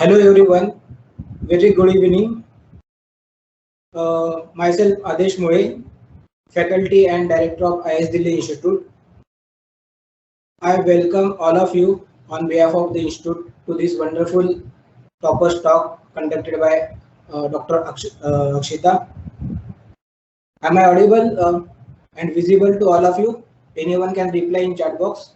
Hello everyone, very good evening. Myself Adesh Moe, Faculty and Director of IS Delhi Institute. I welcome all of you on behalf of the Institute to this wonderful toppers talk conducted by Dr. Akshita. Am I audible and visible to all of you? Anyone can reply in chat box.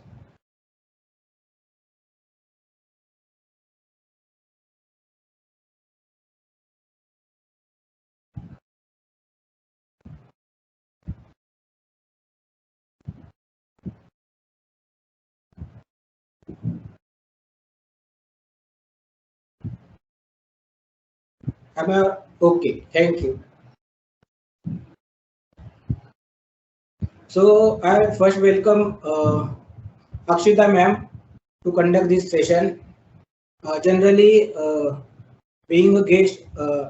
Am I okay? Thank you. So I first welcome Akshita ma'am to conduct this session. Generally, being a guest,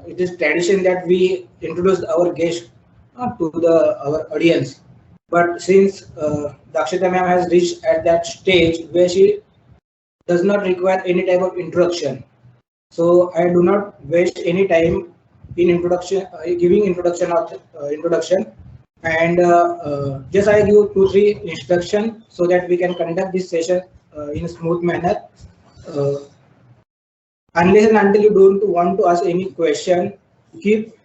it is tradition that we introduce our guest to our audience. But since Dakshita ma'am has reached at that stage where she does not require any type of introduction, so I do not waste any time in introduction, giving introduction, and just I give 2-3 instruction so that we can conduct this session in a smooth manner. Uh, Unless and until you don't want to ask any question, keep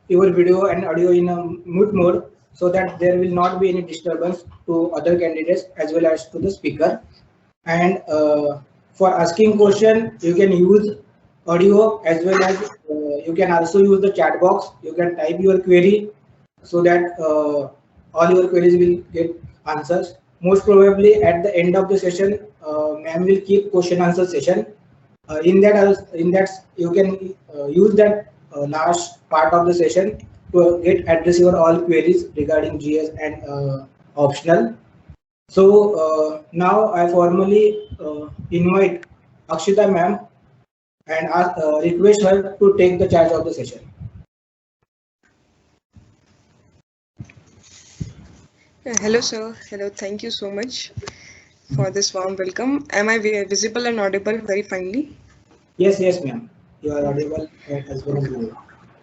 your video and audio in a mute mode so that there will not be any disturbance to other candidates as well as to the speaker. And for asking question, you can use audio as well as you can also use the chat box. You can type your query so that all your queries will get answers. Most probably at the end of the session, ma'am will keep question answer session. In that you can use that last part of the session to get address your all queries regarding GS and optional. So now I formally invite Akshita ma'am and request her to take the charge of the session. Hello, sir. Hello. Thank you so much for this warm welcome. Am I visible and audible very finely? Yes, ma'am. You are audible as well as visible.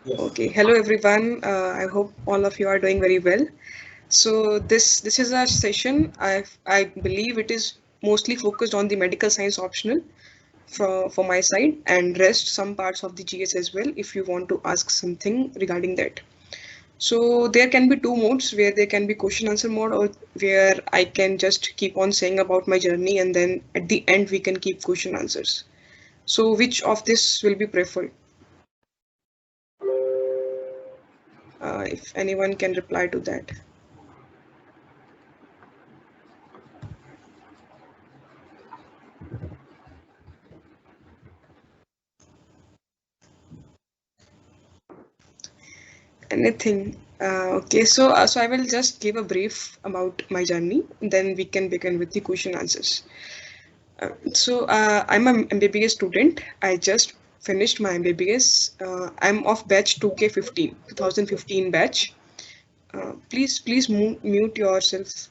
Yes. Okay. Hello, everyone. I hope all of you are doing very well. So this is our session. I believe it is mostly focused on the medical science optional for my side, and rest some parts of the GS as well if you want to ask something regarding that. So there can be two modes where there can be question answer mode, or where I can just keep on saying about my journey and then at the end we can keep question answers. So which of this will be preferred? If anyone can reply to that. Anything. Okay, so I will just give a brief about my journey, then we can begin with the question answers. I'm an MBBS student. I just finished my MBBS. I'm of batch 2K15, 2015 batch. Please mute yourself.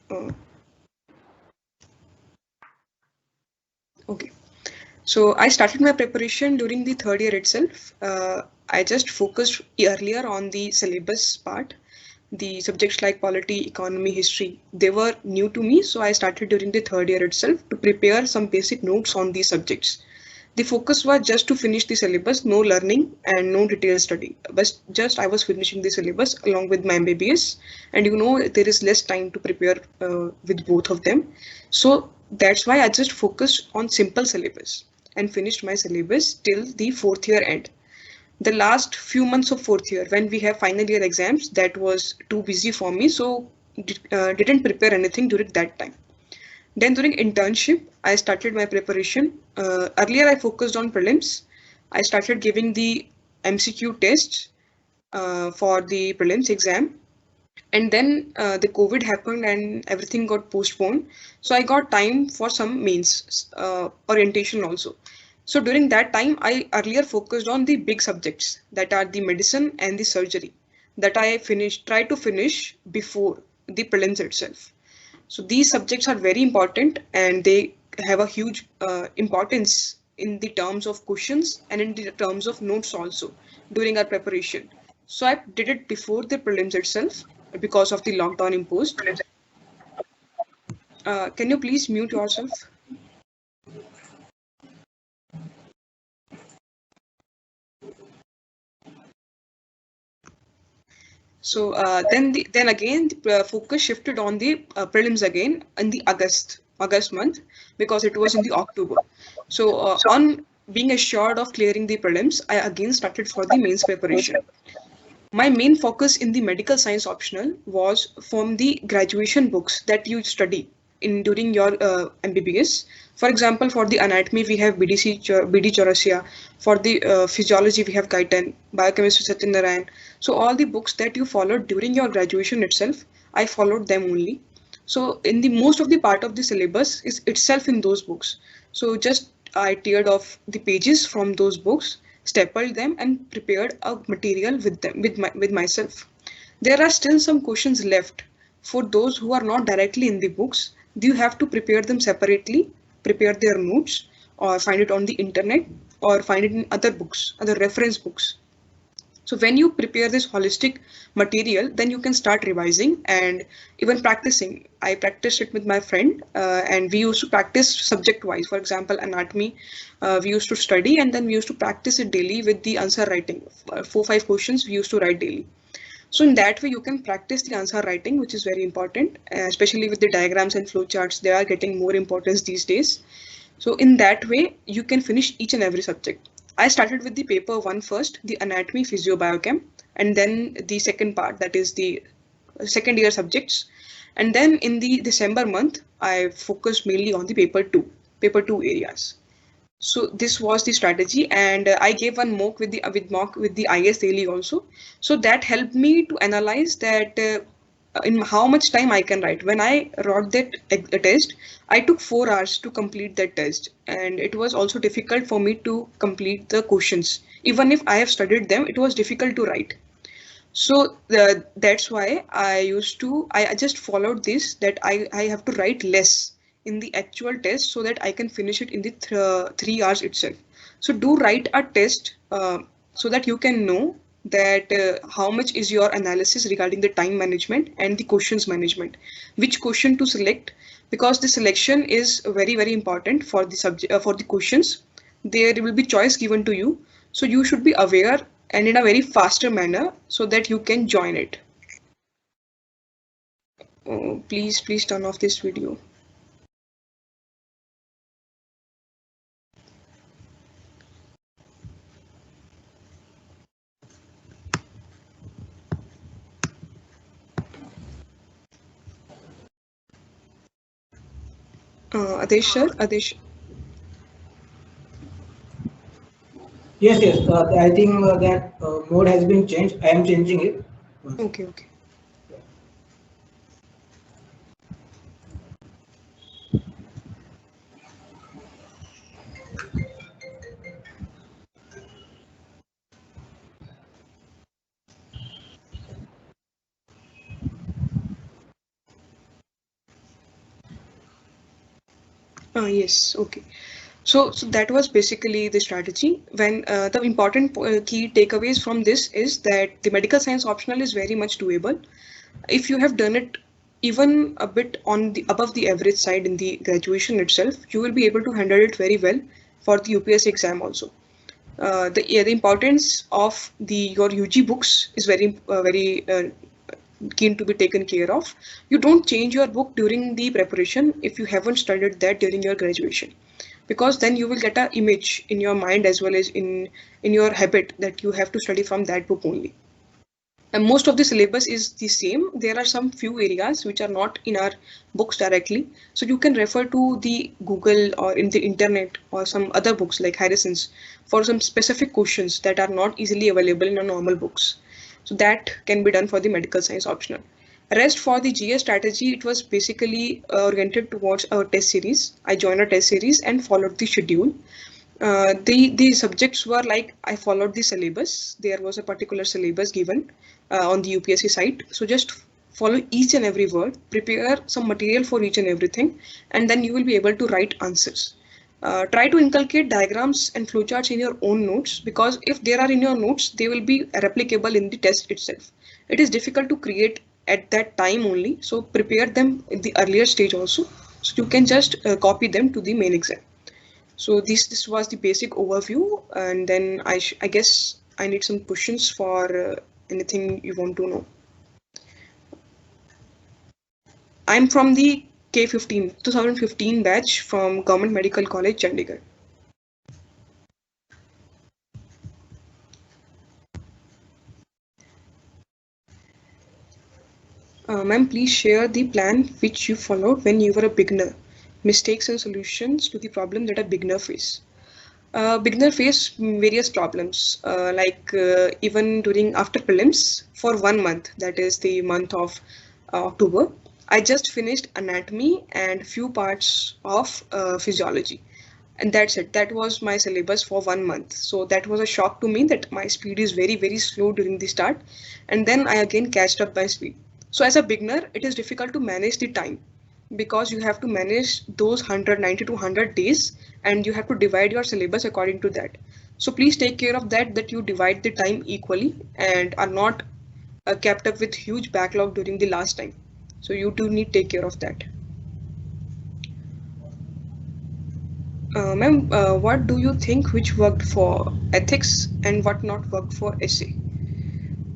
Okay. So I started my preparation during the third year itself. I just focused earlier on the syllabus part. The subjects like polity, economy, history, they were new to me. So I started during the third year itself to prepare some basic notes on these subjects. The focus was just to finish the syllabus, no learning and no detailed study. But just I was finishing the syllabus along with my MBBS, and there is less time to prepare with both of them. So that's why I just focused on simple syllabus and finished my syllabus till the fourth year end. The last few months of fourth year, when we have final year exams, that was too busy for me, so didn't prepare anything during that time. Then during internship, I started my preparation. Earlier, I focused on prelims. I started giving the MCQ tests for the prelims exam. And then the COVID happened and everything got postponed. So I got time for some mains orientation also. So during that time, I earlier focused on the big subjects that are the medicine and the surgery that I tried to finish before the prelims itself. So these subjects are very important and they have a huge importance in the terms of questions and in the terms of notes also during our preparation. So I did it before the prelims itself because of the lockdown imposed. Can you please mute yourself? So then again, the focus shifted on the prelims again in the August month because it was in the October. So on being assured of clearing the prelims, I again started for the mains preparation. My main focus in the medical science optional was from the graduation books that you study in during your MBBS. For example, for the anatomy, we have BD Chaurasia. For the physiology, we have Guyton, biochemistry, Satyendra. So all the books that you followed during your graduation itself, I followed them only. So in the most of the part of the syllabus is itself in those books. So just I teared off the pages from those books, stapled them, and prepared a material with them with myself. There are still some questions left for those who are not directly in the books. You have to prepare them separately, prepare their notes, or find it on the internet, or find it in other books, other reference books. So when you prepare this holistic material, then you can start revising and even practicing. I practiced it with my friend and we used to practice subject wise. For example, anatomy, we used to study and then we used to practice it daily with the answer writing. 4-5 questions we used to write daily. So in that way, you can practice the answer writing, which is very important, especially with the diagrams and flowcharts. They are getting more importance these days. So in that way, you can finish each and every subject. I started with the paper 1 first, the anatomy, physio, biochem, and then the second part, that is the second year subjects. And then in the December month, I focused mainly on the paper 2 areas. So this was the strategy, and I gave one mock with the IS daily also. So that helped me to analyze that in how much time I can write. When I wrote that test, I took 4 hours to complete that test, and it was also difficult for me to complete the questions. Even if I have studied them, it was difficult to write. So that's why I just followed this, that I have to write less in the actual test so that I can finish it in the 3 hours itself. So do write a test so that you can know that how much is your analysis regarding the time management and the questions management, which question to select, because the selection is very, very important for the subject, for the questions. There will be choice given to you. So you should be aware and in a very faster manner so that you can join it. Please turn off this video. Adesh sir, Adesh. Yes, yes. I think that mode has been changed. I am changing it. Okay. Yes, okay. So that was basically the strategy. When the important key takeaways from this is that the medical science optional is very much doable. If you have done it even a bit on the above the average side in the graduation itself, you will be able to handle it very well for the UPSC exam also. The importance of your UG books is very keen to be taken care of. You don't change your book during the preparation if you haven't studied that during your graduation, because then you will get an image in your mind as well as in your habit that you have to study from that book only. And most of the syllabus is the same. There are some few areas which are not in our books directly. So you can refer to the Google or in the internet or some other books like Harrison's for some specific questions that are not easily available in our normal books. So that can be done for the medical science optional. Rest for the GS strategy, it was basically oriented towards our test series. I joined a test series and followed the schedule. The subjects were like, I followed the syllabus. There was a particular syllabus given on the UPSC site. So just follow each and every word, prepare some material for each and everything, and then you will be able to write answers. Try to inculcate diagrams and flowcharts in your own notes, because if they are in your notes, they will be replicable in the test itself. It is difficult to create at that time only, so prepare them in the earlier stage also, so you can just copy them to the main exam. So this was the basic overview, and then I guess I need some questions for anything you want to know. I'm from the K15 2015 batch from Government Medical College, Chandigarh. Ma'am, please share the plan which you followed when you were a beginner. Mistakes and solutions to the problem that a beginner face. Beginner face various problems, even during after prelims for 1 month, that is the month of October. I just finished anatomy and few parts of physiology, and that's it. That was my syllabus for 1 month. So that was a shock to me that my speed is very slow during the start, and then I again catched up my speed. So as a beginner, it is difficult to manage the time, because you have to manage those 190 to 100 days, and you have to divide your syllabus according to that. So please take care of that you divide the time equally and are not kept up with huge backlog during the last time. So you do need to take care of that. Ma'am, what do you think which worked for ethics and what not worked for essay?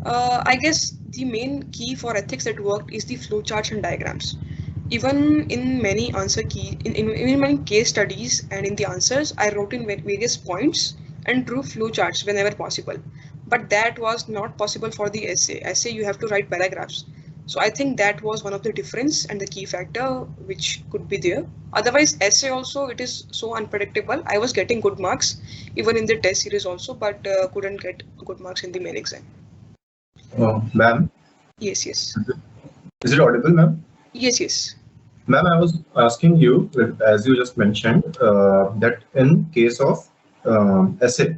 I guess the main key for ethics that worked is the flowcharts and diagrams. Even in many in many case studies and in the answers, I wrote in various points and drew flowcharts whenever possible. But that was not possible for the essay. Essay, you have to write paragraphs. So I think that was one of the difference and the key factor which could be there. Otherwise, essay also, it is so unpredictable. I was getting good marks even in the test series also, but couldn't get good marks in the main exam. Ma'am? Yes. Is it audible, ma'am? Yes. Ma'am, I was asking you, as you just mentioned, that in case of essay,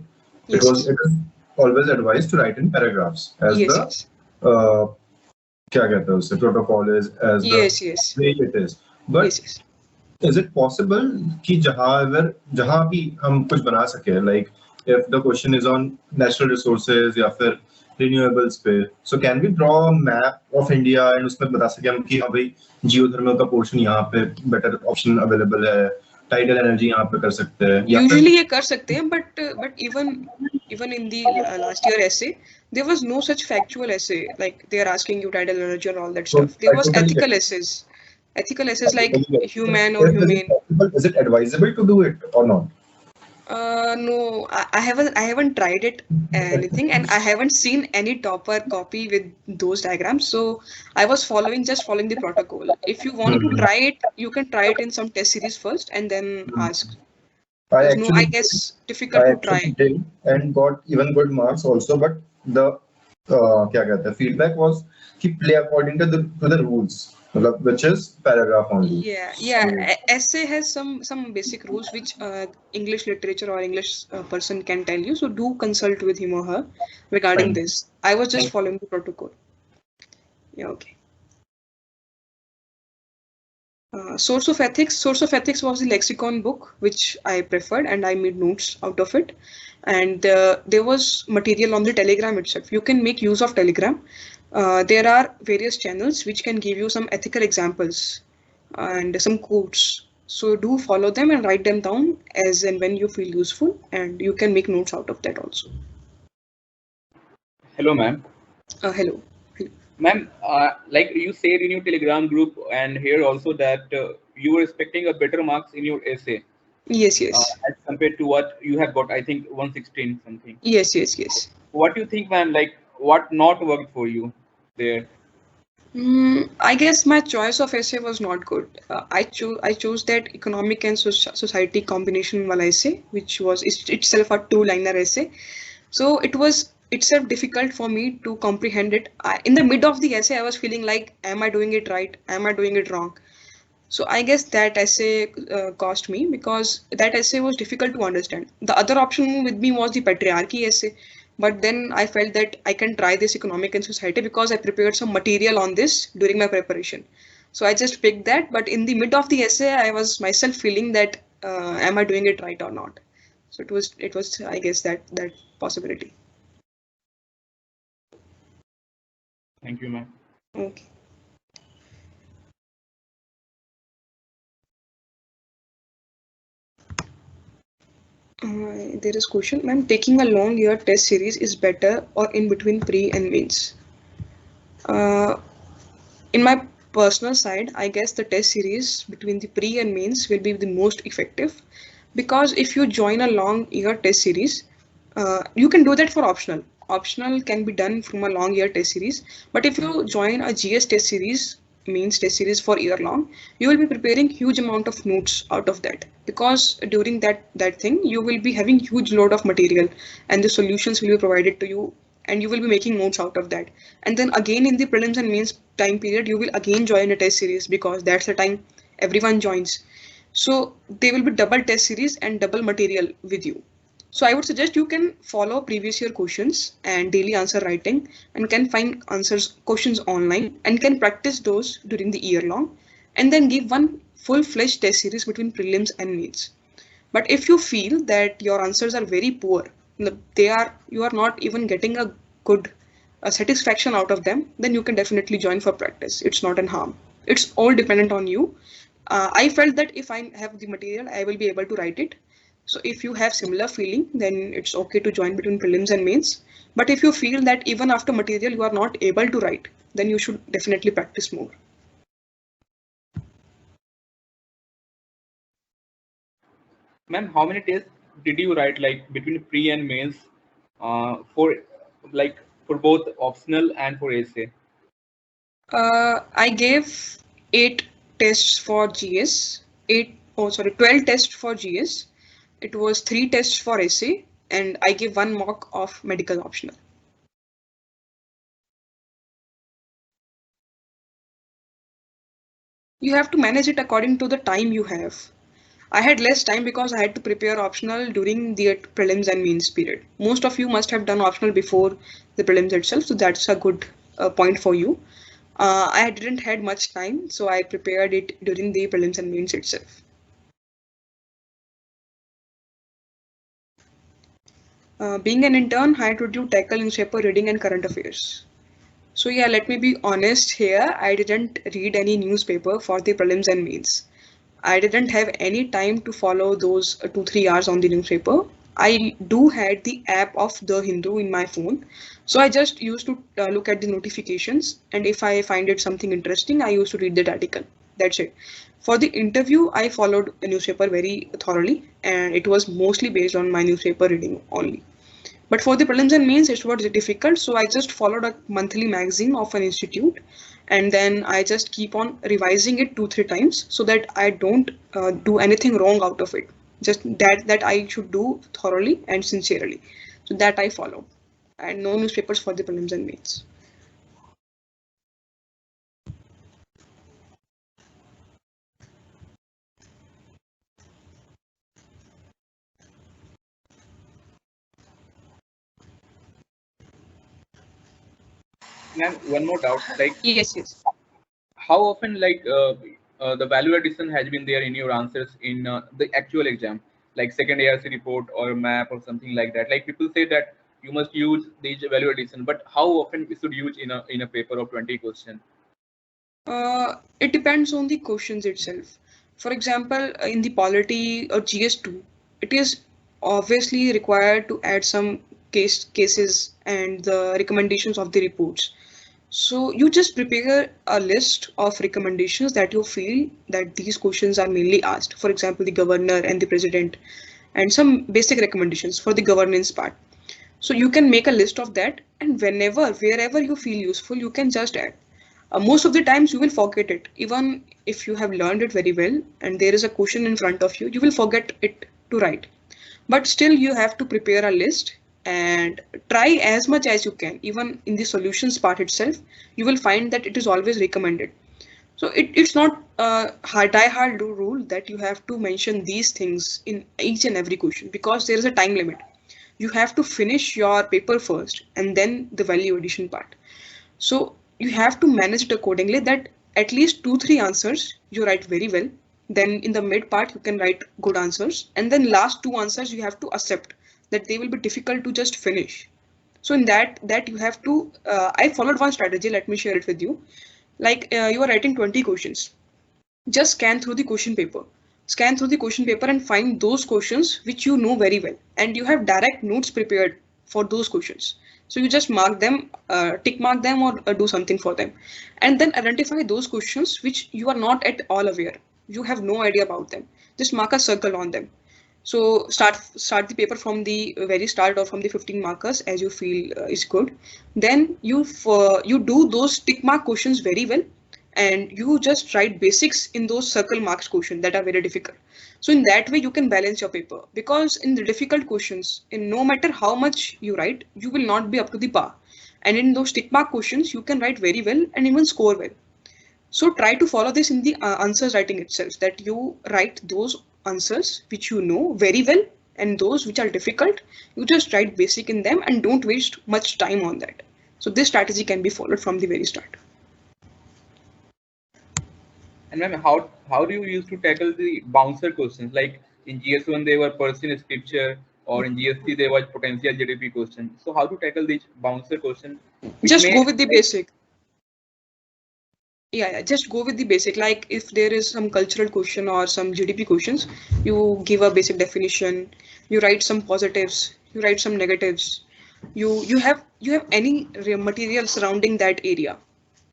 Yes. it is always advised to write in paragraphs as Yes. the protocol is, as Yes. the way it is. But Yes. is it possible कि जहाँ भी हम कुछ बना सके, like if the question is on natural resources या फिर renewables पे, so can we draw a map of India and उसमें बता सके हम कि हाँ भाई geothermal का portion यहाँ पे better option available है, tidal energy यहाँ पे कर सकते हैं. Usually ये कर सकते हैं, but even in the last year essay, there was no such factual essay like they are asking you tidal energy and all that stuff. There was ethical essays. Ethical essays like human or humane. Is it advisable to do it or not? No, I haven't tried it anything, and I haven't seen any topper copy with those diagrams. So I was following the protocol. If you want to try it, you can try it in some test series first and then ask. I guess difficult to try. Did and got even good marks also, but the feedback was keep play according to the rules, which is paragraph only. Yeah. Essay has some basic rules which English literature or English person can tell you. So do consult with him or her regarding this. I was just following the protocol. Yeah, okay. Source of Ethics was the lexicon book which I preferred, and I made notes out of it. And there was material on the Telegram itself. You can make use of Telegram. There are various channels which can give you some ethical examples and some quotes. So do follow them and write them down as and when you feel useful, and you can make notes out of that also. Hello, ma'am. Hello. Ma'am, like you said in your Telegram group and here also that you were expecting a better marks in your essay. Yes. As compared to what you have got, I think 116 something. Yes. What do you think, ma'am? Like what not worked for you there? I guess my choice of essay was not good. I chose that economic and society combination wala essay, which was itself a 2-liner essay. So it was itself difficult for me to comprehend it. In the mid of the essay, I was feeling like, am I doing it right? Am I doing it wrong? So I guess that essay cost me, because that essay was difficult to understand. The other option with me was the patriarchy essay. But then I felt that I can try this economic and society because I prepared some material on this during my preparation. So I just picked that. But in the mid of the essay, I was myself feeling that am I doing it right or not? So it was I guess that possibility. Thank you, ma'am. Okay. There is question, ma'am. Taking a long year test series is better or in between pre and mains? In my personal side, I guess the test series between the pre and mains will be the most effective, because if you join a long year test series, you can do that for optional. Optional can be done from a long year test series, but if you join a GS test series, means test series for year long, you will be preparing huge amount of notes out of that, because during that thing you will be having huge load of material and the solutions will be provided to you, and you will be making notes out of that. And then again in the prelims and mains time period, you will again join a test series, because that's the time everyone joins. So they will be double test series and double material with you. So I would suggest you can follow previous year questions and daily answer writing, and can find answers questions online and can practice those during the year long, and then give one full-fledged test series between prelims and mains. But if you feel that your answers are very poor, you are not even getting a good satisfaction out of them, then you can definitely join for practice. It's not an harm. It's all dependent on you. I felt that if I have the material, I will be able to write it. So if you have similar feeling, then it's okay to join between prelims and mains. But if you feel that even after material you are not able to write, then you should definitely practice more. Ma'am, how many tests did you write, like between pre and mains, for like for both optional and for essay? I gave 8 tests for GS, 12 tests for GS. It was 3 tests for essay, and I gave 1 mock of medical optional. You have to manage it according to the time you have. I had less time because I had to prepare optional during the prelims and mains period. Most of you must have done optional before the prelims itself, so that's a good point for you. I didn't had much time, so I prepared it during the prelims and mains itself. Being an intern, how did you tackle newspaper reading and current affairs? So yeah, let me be honest here. I didn't read any newspaper for the prelims and mains. I didn't have any time to follow those 2-3 hours on the newspaper. I do had the app of The Hindu in my phone. So I just used to look at the notifications, and if I find it something interesting, I used to read that article. That's it. For the interview, I followed a newspaper very thoroughly, and it was mostly based on my newspaper reading only. But for the prelims and mains, it was difficult. So I just followed a monthly magazine of an institute, and then I just keep on revising it 2-3 times so that I don't do anything wrong out of it. Just that I should do thoroughly and sincerely. So that I follow. And no newspapers for the prelims and mains. Ma'am, one more doubt. Like, Yes. how often, like, the value addition has been there in your answers in the actual exam, like second ARC report or map or something like that? Like, people say that you must use these value addition, but how often we should use in a paper of 20 questions? It depends on the questions itself. For example, in the polity or GS2, it is obviously required to add some cases and the recommendations of the reports. So you just prepare a list of recommendations that you feel that these questions are mainly asked. For example, the governor and the president, and some basic recommendations for the governance part. So you can make a list of that, and wherever you feel useful, you can just add. Most of the times you will forget it. Even if you have learned it very well and there is a question in front of you, you will forget it to write. But still you have to prepare a list and try as much as you can. Even in the solutions part itself, you will find that it is always recommended. So it's not a die-hard rule that you have to mention these things in each and every question, because there is a time limit. You have to finish your paper first and then the value addition part. So you have to manage it accordingly that at least 2-3 answers you write very well. Then in the mid part, you can write good answers. And then last two answers, you have to accept that they will be difficult to just finish. So in that you have to, I followed one strategy. Let me share it with you. Like you are writing 20 questions. Just scan through the question paper. Scan through the question paper and find those questions which you know very well. And you have direct notes prepared for those questions. So you just mark them, tick mark them, or do something for them. And then identify those questions which you are not at all aware. You have no idea about them. Just mark a circle on them. So start the paper from the very start or from the 15 markers as you feel is good. Then you do those tick mark questions very well, and you just write basics in those circle marks questions that are very difficult. So in that way you can balance your paper, because in the difficult questions, in no matter how much you write, you will not be up to the par. And in those tick mark questions, you can write very well and even score well. So try to follow this in the answers writing itself, that you write those answers which you know very well, and those which are difficult, you just write basic in them and don't waste much time on that. So this strategy can be followed from the very start. And ma'am, how do you used to tackle the bouncer questions? Like in GS1 they were Persian scripture, or in GS3 there was potential GDP question. So how to tackle these bouncer questions? Just go with the basic. Yeah, just go with the basic. Like if there is some cultural question or some GDP questions, you give a basic definition, you write some positives, you write some negatives, you have any material surrounding that area,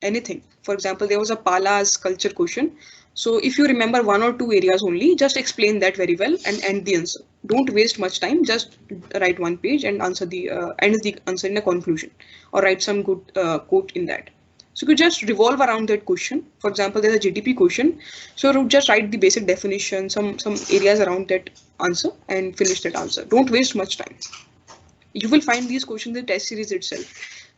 anything. For example, there was a Pala's culture question. So if you remember one or two areas only, just explain that very well and end the answer. Don't waste much time. Just write one page and answer the end the answer in a conclusion, or write some good quote in that. So you just revolve around that question. For example, there's a GDP question. So you just write the basic definition, some areas around that answer, and finish that answer. Don't waste much time. You will find these questions in the test series itself.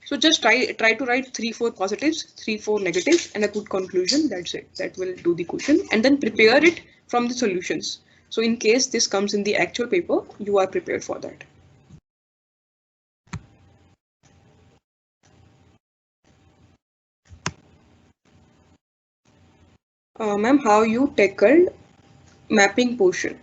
So just try to write 3-4 positives, 3-4 negatives, and a good conclusion. That's it. That will do the question, and then prepare it from the solutions. So in case this comes in the actual paper, you are prepared for that. Ma'am, how you tackled mapping portion?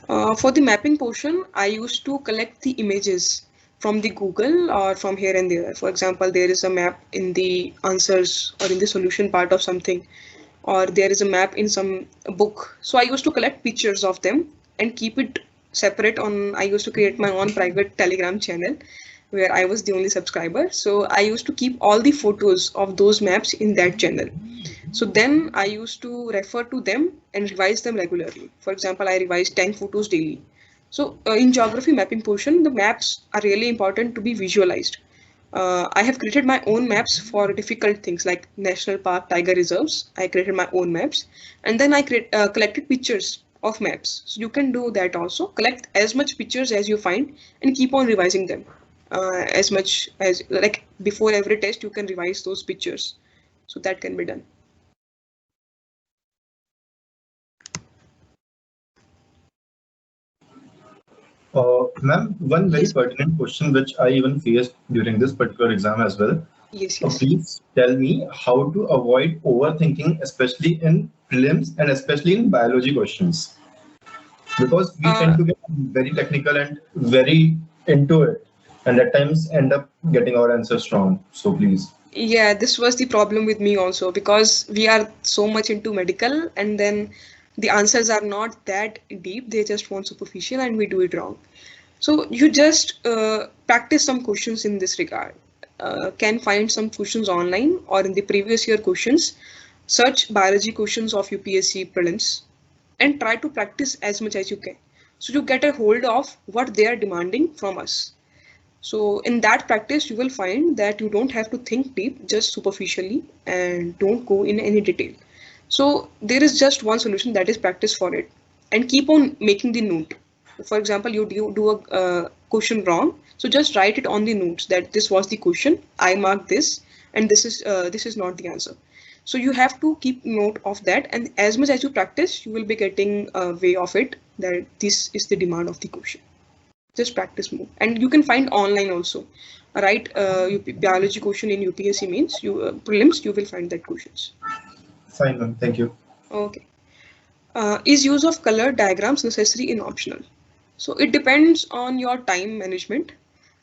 For the mapping portion, I used to collect the images from the Google or from here and there. For example, there is a map in the answers or in the solution part of something, or there is a map in some book. So I used to collect pictures of them and keep it separate on. I used to create my own private Telegram channel where I was the only subscriber. So I used to keep all the photos of those maps in that channel. So then I used to refer to them and revise them regularly. For example, I revise 10 photos daily. So in geography mapping portion, the maps are really important to be visualized. I have created my own maps for difficult things like national park, tiger reserves. I created my own maps, and then I collected pictures of maps. So you can do that also. Collect as much pictures as you find and keep on revising them. As much as, like, before every test, you can revise those pictures. So that can be done. Ma'am, one very pertinent question which I even faced during this particular exam as well. Yes. Please tell me how to avoid overthinking, especially in prelims and especially in biology questions. Because we tend to get very technical and very into it, and at times end up getting our answers wrong. So please. Yeah, this was the problem with me also, because we are so much into medical, and then the answers are not that deep. They just want superficial and we do it wrong. So you just practice some questions in this regard. Can find some questions online or in the previous year questions. Search biology questions of UPSC prelims and try to practice as much as you can. So you get a hold of what they are demanding from us. So in that practice, you will find that you don't have to think deep, just superficially, and don't go in any detail. So there is just one solution, that is practice for it, and keep on making the note. For example, you do a question wrong, so just write it on the notes that this was the question, I marked this, and this is not the answer. So you have to keep note of that, and as much as you practice, you will be getting a way of it that this is the demand of the question. Just practice more, and you can find online also. Write biology question in UPSC means prelims. You will find that questions. Fine, ma'am. Thank you. Okay. Is use of color diagrams necessary in optional? So it depends on your time management.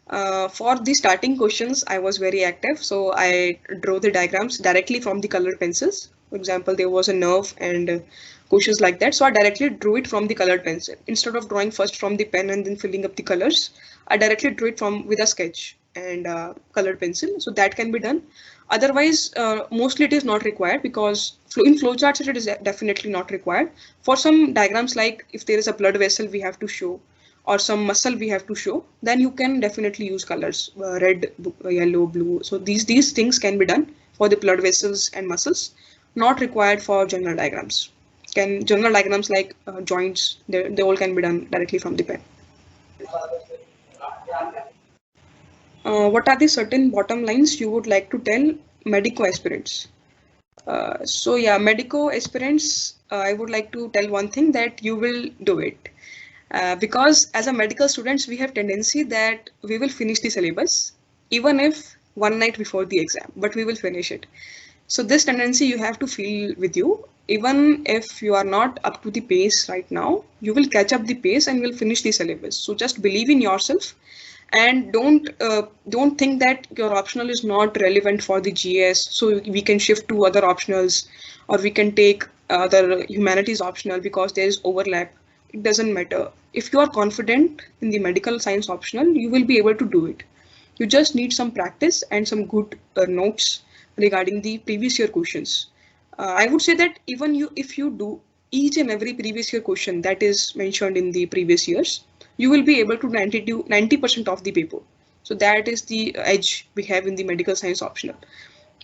For the starting questions, I was very active, so I drew the diagrams directly from the colored pencils. For example, there was a nerve and questions like that, so I directly drew it from the colored pencil. Instead of drawing first from the pen and then filling up the colors, I directly drew it from with a sketch and colored pencil, so that can be done. Otherwise, mostly it is not required, because in flowcharts it is definitely not required. For some diagrams, like if there is a blood vessel we have to show, or some muscle we have to show, then you can definitely use colors, red, yellow, blue. So these things can be done for the blood vessels and muscles, not required for general diagrams. General diagrams like joints, they all can be done directly from the pen. What are the certain bottom lines you would like to tell medico aspirants? So yeah, medico aspirants, I would like to tell one thing, that you will do it. Because as a medical students, we have tendency that we will finish the syllabus, even if one night before the exam, but we will finish it. So this tendency you have to feel with you. Even if you are not up to the pace right now, you will catch up the pace and will finish the syllabus. So just believe in yourself, and don't think that your optional is not relevant for the GS, so we can shift to other optionals, or we can take other humanities optional because there is overlap. It doesn't matter. If you are confident in the medical science optional, you will be able to do it. You just need some practice and some good notes regarding the previous year questions. I would say that even if you do each and every previous year question that is mentioned in the previous years, you will be able to 90% of the paper. So that is the edge we have in the medical science optional.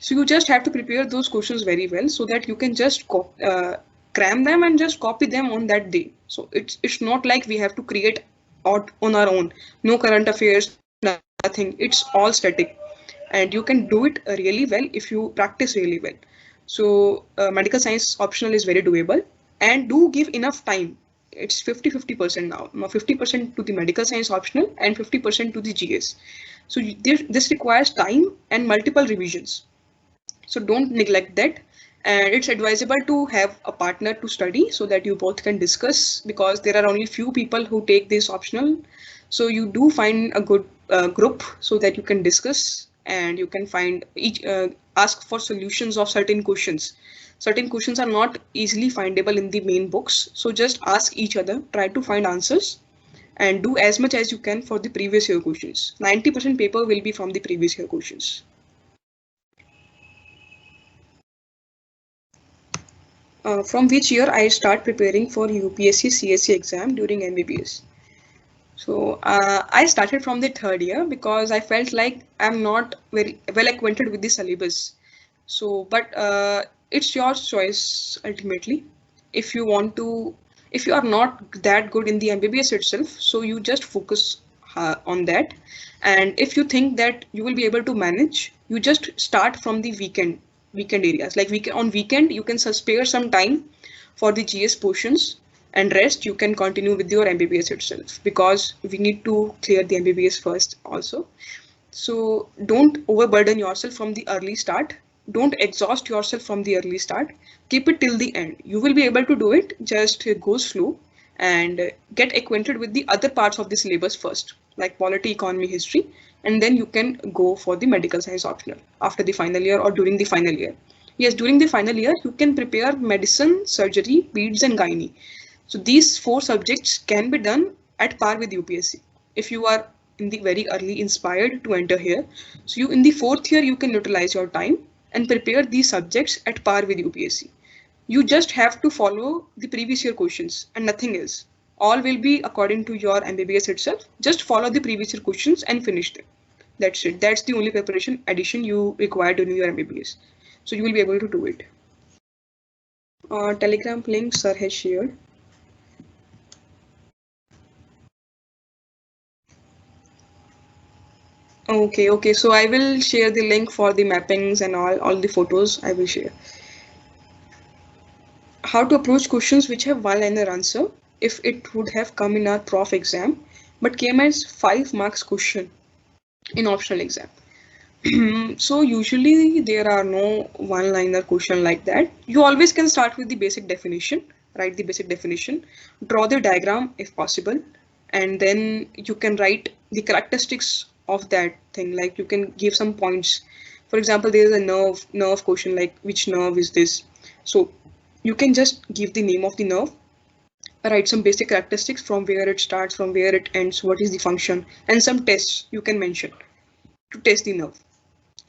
So you just have to prepare those questions very well, so that you can just cram them and just copy them on that day. So it's not like we have to create on our own. No current affairs, nothing. It's all static, and you can do it really well if you practice really well. So medical science optional is very doable, and do give enough time. It's 50-50% now. 50% to the medical science optional and 50% to the GS. So this requires time and multiple revisions. So don't neglect that. And it's advisable to have a partner to study, so that you both can discuss, because there are only few people who take this optional. So you do find a good group so that you can discuss, and you can find ask for solutions of certain questions. Certain questions are not easily findable in the main books. So just ask each other, try to find answers, and do as much as you can for the previous year questions. 90% paper will be from the previous year questions. From which year I start preparing for UPSC CSE exam during MBBS? So I started from the third year, because I felt like I'm not very well acquainted with the syllabus. So, but it's your choice ultimately. If you are not that good in the MBBS itself, so you just focus on that. And if you think that you will be able to manage, you just start from the weekend areas. Like on weekend, you can spare some time for the GS portions, and rest you can continue with your MBBS itself, because we need to clear the MBBS first also. So don't overburden yourself from the early start. Don't exhaust yourself from the early start. Keep it till the end. You will be able to do it. Just go slow and get acquainted with the other parts of the syllabus first, like polity, economy, history, and then you can go for the medical science optional after the final year or during the final year. Yes, during the final year, you can prepare medicine, surgery, peds, and gynae. So these 4 subjects can be done at par with UPSC. If you are in the very early inspired to enter here, so you in the 4th year, you can utilize your time and prepare these subjects at par with UPSC. You just have to follow the previous year questions and nothing else. All will be according to your MBBS itself. Just follow the previous year questions and finish them. That's it. That's the only preparation addition you require during your MBBS. So you will be able to do it. Telegram link sir has shared. Okay. So I will share the link for the mappings and all the photos I will share. How to approach questions which have one-liner answer if it would have come in our prof exam, but came as 5 marks question in optional exam. So usually there are no one-liner question like that. You always can start with the basic definition, write the basic definition, draw the diagram if possible, and then you can write the characteristics of that thing. Like you can give some points. For example, there is a nerve question like which nerve is this? So you can just give the name of the nerve, write some basic characteristics from where it starts, from where it ends, what is the function, and some tests you can mention to test the nerve.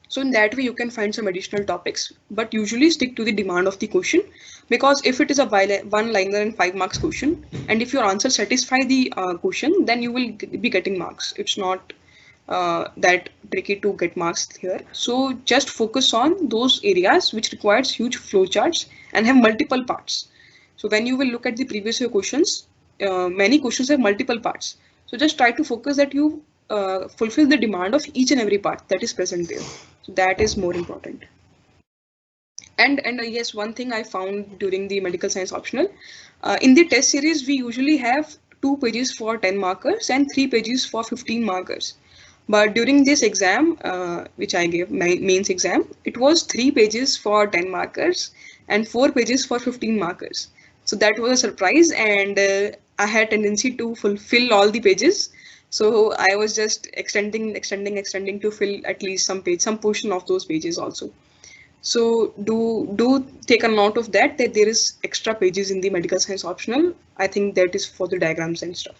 So in that way, you can find some additional topics, but usually stick to the demand of the question, because if it is a one-liner and 5 marks question, and if your answer satisfy the question, then you will be getting marks. It's not that tricky to get marks here. So just focus on those areas which requires huge flowcharts and have multiple parts. So when you will look at the previous year questions, many questions have multiple parts. So just try to focus that you fulfill the demand of each and every part that is present there. So that is more important. And yes, one thing I found during the medical science optional, in the test series, we usually have 2 pages for 10 markers and 3 pages for 15 markers. But during this exam, which I gave, my mains exam, it was 3 pages for 10 markers and 4 pages for 15 markers. So that was a surprise, and I had tendency to fulfill all the pages. So I was just extending to fill at least some portion of those pages also. So do take a note of that there is extra pages in the medical science optional. I think that is for the diagrams and stuff.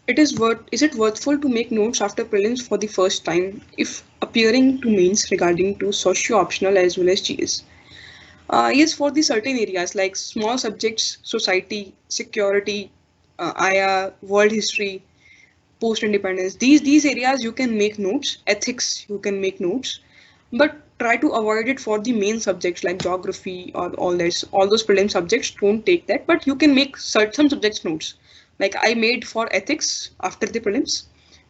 Is it worthful to make notes after prelims for the first time if appearing to mains regarding to socio-optional as well as GS? Yes, for the certain areas like small subjects, society, security, IA, world history, post-independence, these areas you can make notes. Ethics you can make notes, but try to avoid it for the main subjects like geography or all those prelim subjects. Don't take that, but you can make some subjects notes. Like I made for ethics after the prelims,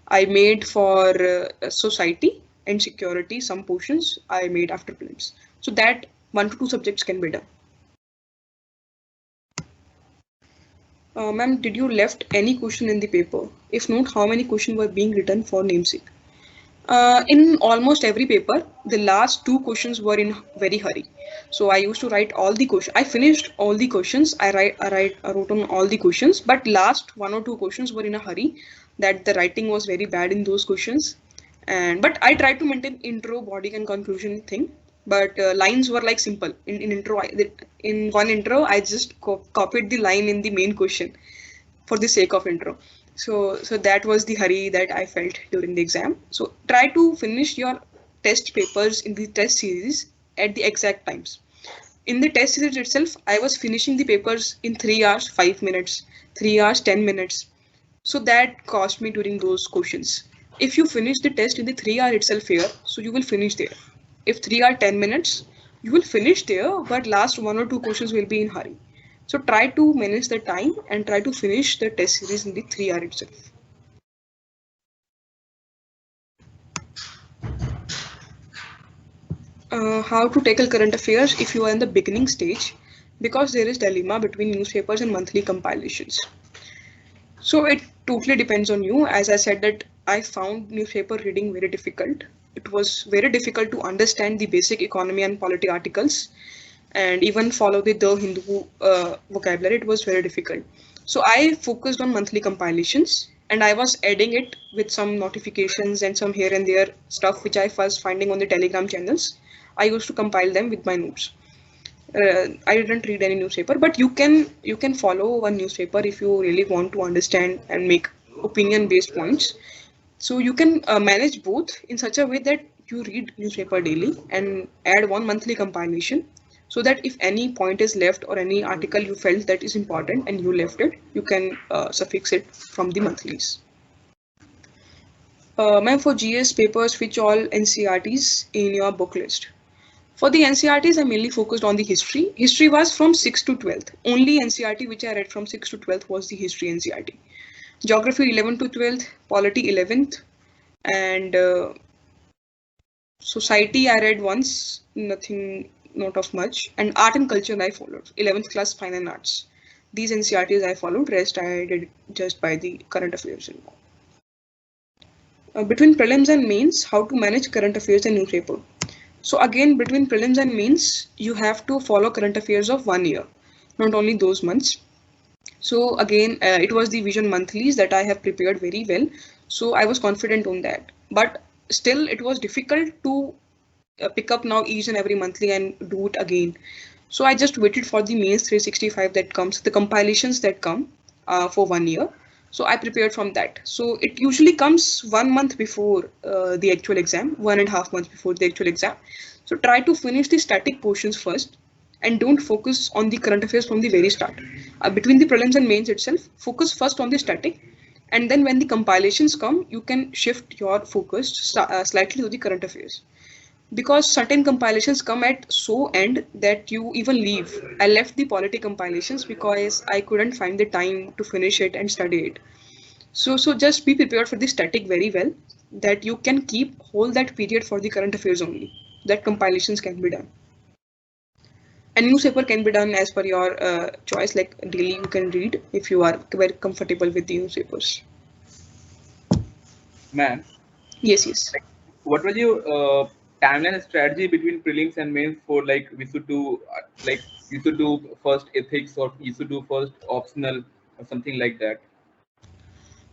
I made for society and security, some portions I made after prelims. So that 1 to 2 subjects can be done. Ma'am, did you left any question in the paper? If not, how many questions were being written for namesake? In almost every paper, the last 2 questions were in very hurry. So I used to write all the questions. I finished all the questions. I wrote on all the questions, but last 1 or 2 questions were in a hurry. That the writing was very bad in those questions. But I tried to maintain intro, body, and conclusion thing. But lines were like simple. In one intro, I just copied the line in the main question for the sake of intro. So that was the hurry that I felt during the exam. So try to finish your test papers in the test series at the exact times. In the test series itself, I was finishing the papers in 3 hours, 5 minutes, 3 hours, 10 minutes. So that cost me during those questions. If you finish the test in the 3 hour itself here, so you will finish there. If 3 hour 10 minutes, you will finish there, but last 1 or 2 questions will be in hurry. So try to manage the time and try to finish the test series in the 3 hour itself. How to tackle current affairs if you are in the beginning stage, because there is dilemma between newspapers and monthly compilations. So it totally depends on you. As I said that I found newspaper reading very difficult. It was very difficult to understand the basic economy and polity articles, and even follow the Hindu vocabulary. It was very difficult. So I focused on monthly compilations, and I was adding it with some notifications and some here and there stuff which I was finding on the Telegram channels. I used to compile them with my notes. I didn't read any newspaper, but you can follow one newspaper if you really want to understand and make opinion-based points. So you can manage both in such a way that you read newspaper daily and add one monthly compilation, so that if any point is left or any article you felt that is important and you left it, you can suffix it from the monthlies. Ma'am, for GS papers, which all NCRTs in your book list? For the NCRTs, I mainly focused on the history. History was from 6th to 12th. Only NCRT which I read from 6th to 12th was the history NCRT. Geography 11th to 12th, polity 11th, and society I read once, nothing, not of much, and art and culture I followed. 11th class fine and arts. These NCRTs I followed, rest I did just by the current affairs. Between prelims and mains, how to manage current affairs and newspaper. So again, between prelims and mains, you have to follow current affairs of 1 year, not only those months. So again, it was the Vision monthlies that I have prepared very well. So I was confident on that. But still, it was difficult to pick up now each and every monthly and do it again. So I just waited for the mains 365 that comes, the compilations that come for 1 year. So I prepared from that. So it usually comes 1 month before the actual exam, 1.5 months before the actual exam. So try to finish the static portions first and don't focus on the current affairs from the very start. Between the prelims and mains itself, focus first on the static, and then when the compilations come, you can shift your focus slightly to the current affairs. Because certain compilations come at so end that you even leave. I left the polity compilations because I couldn't find the time to finish it and study it. So just be prepared for the static very well, that you can keep whole that period for the current affairs only, that compilations can be done. And newspaper can be done as per your choice, like daily you can read if you are very comfortable with the newspapers. Ma'am, Yes, yes. what was your timeline strategy between prelims and mains for like we should do first ethics or you should do first optional or something like that?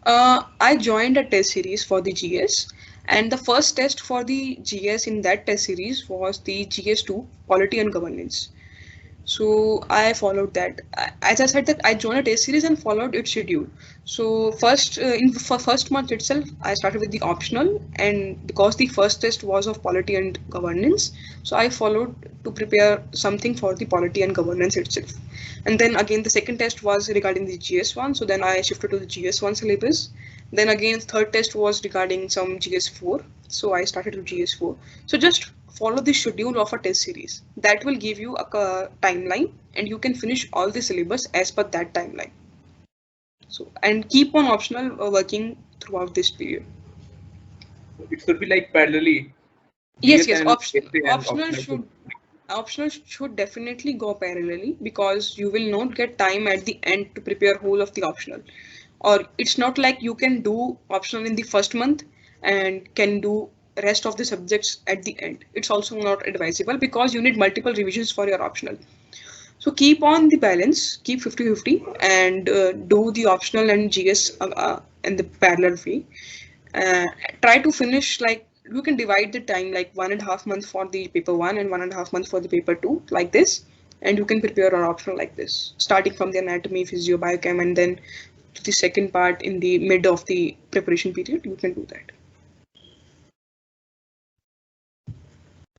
I joined a test series for the GS, and the first test for the GS in that test series was the GS2 Polity and Governance. So I followed that. As I said that I joined a test series and followed its schedule. So first, for first month itself, I started with the optional, and because the first test was of polity and governance, so I followed to prepare something for the polity and governance itself. And then again, the second test was regarding the GS1, so then I shifted to the GS1 syllabus. Then again, third test was regarding some GS4, so I started with GS4. So just follow the schedule of a test series. That will give you a timeline and you can finish all the syllabus as per that timeline. So, and keep on optional working throughout this period. It should be like parallelly. Yes, GS yes, and essay and optional should definitely go parallelly, because you will not get time at the end to prepare whole of the optional. Or it's not like you can do optional in the first month and can do rest of the subjects at the end. It's also not advisable because you need multiple revisions for your optional. So keep on the balance, keep 50-50 and do the optional and GS in the parallel way. Try to finish, like you can divide the time like 1.5 months for the paper 1 and 1.5 months for the paper 2, like this, and you can prepare an optional like this, starting from the anatomy, physio, biochem, and then to the second part in the mid of the preparation period, you can do that.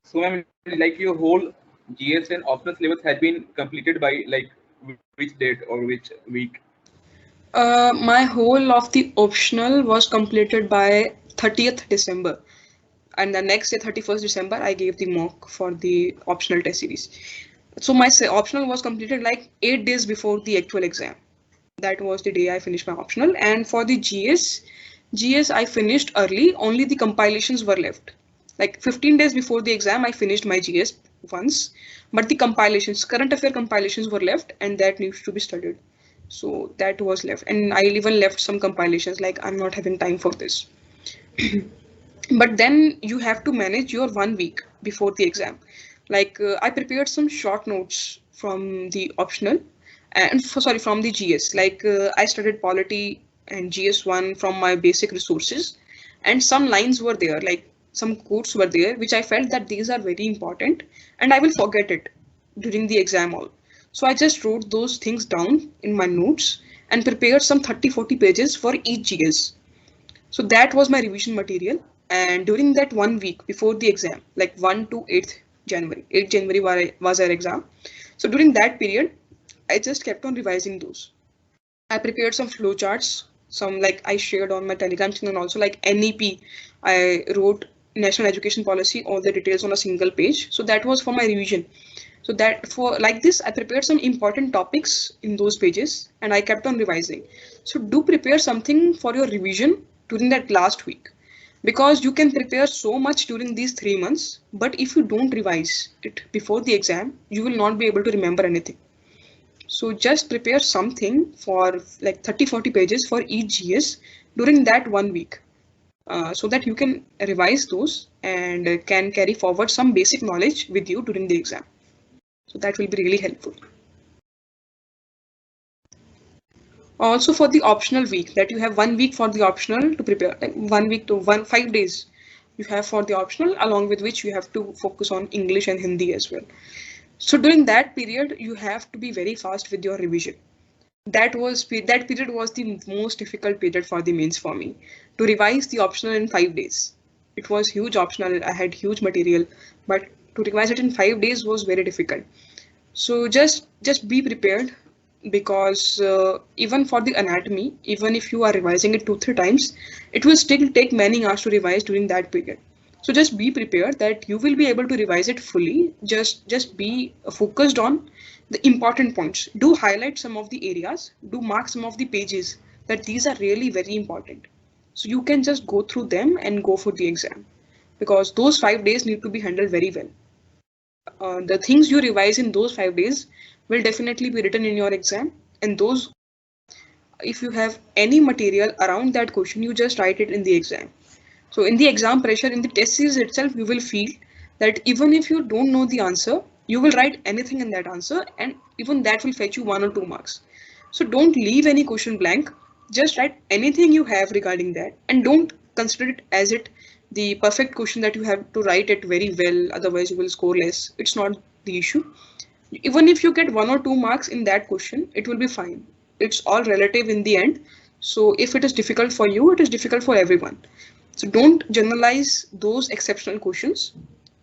So I mean, like your whole GS and optional syllabus has been completed by like which date or which week? My whole of the optional was completed by 30th December. And the next day, 31st December, I gave the mock for the optional test series. So my optional was completed like 8 days before the actual exam. That was the day I finished my optional. And for the GS I finished early, only the compilations were left. Like 15 days before the exam, I finished my GS once, but the compilations, current affair compilations were left, and that needs to be studied. So that was left. And I even left some compilations, like I'm not having time for this. But then you have to manage your 1 week before the exam. Like I prepared some short notes from the optional and from the GS. Like I studied polity and GS1 from my basic resources, and some lines were there, like some quotes were there, which I felt that these are very important and I will forget it during the exam all. So I just wrote those things down in my notes and prepared some 30-40 pages for each GS. So that was my revision material. And during that 1 week before the exam, like 1 to 8th January, 8th January was our exam. So during that period, I just kept on revising those. I prepared some flowcharts, some like I shared on my Telegram channel, and also like NEP. I wrote National Education Policy, all the details on a single page. So that was for my revision. So that for like this, I prepared some important topics in those pages and I kept on revising. So do prepare something for your revision during that last week, because you can prepare so much during these 3 months, but if you don't revise it before the exam, you will not be able to remember anything. So just prepare something for like 30-40 pages for each GS during that 1 week. so that you can revise those and can carry forward some basic knowledge with you during the exam. So that will be really helpful. Also for the optional week, that you have 1 week for the optional to prepare, like 1 week to 5 days you have for the optional, along with which you have to focus on English and Hindi as well. So during that period, you have to be very fast with your revision. That period was the most difficult period for the mains for me, to revise the optional in 5 days. It was huge optional, I had huge material, but to revise it in 5 days was very difficult. So just be prepared, because even for the anatomy, even if you are revising it 2-3 times, it will still take many hours to revise during that period. So just be prepared that you will be able to revise it fully. Just be focused on the important points. Do highlight some of the areas, do mark some of the pages that these are really very important. So you can just go through them and go for the exam, because those 5 days need to be handled very well. The things you revise in those 5 days will definitely be written in your exam, and those, if you have any material around that question, you just write it in the exam. So in the exam pressure, in the test series itself, you will feel that even if you don't know the answer, you will write anything in that answer, and even that will fetch you 1 or 2 marks. So don't leave any question blank, just write anything you have regarding that, and don't consider it as the perfect question that you have to write it very well, otherwise you will score less. It's not the issue. Even if you get 1 or 2 marks in that question, it will be fine. It's all relative in the end. So if it is difficult for you, it is difficult for everyone. So don't generalize those exceptional questions.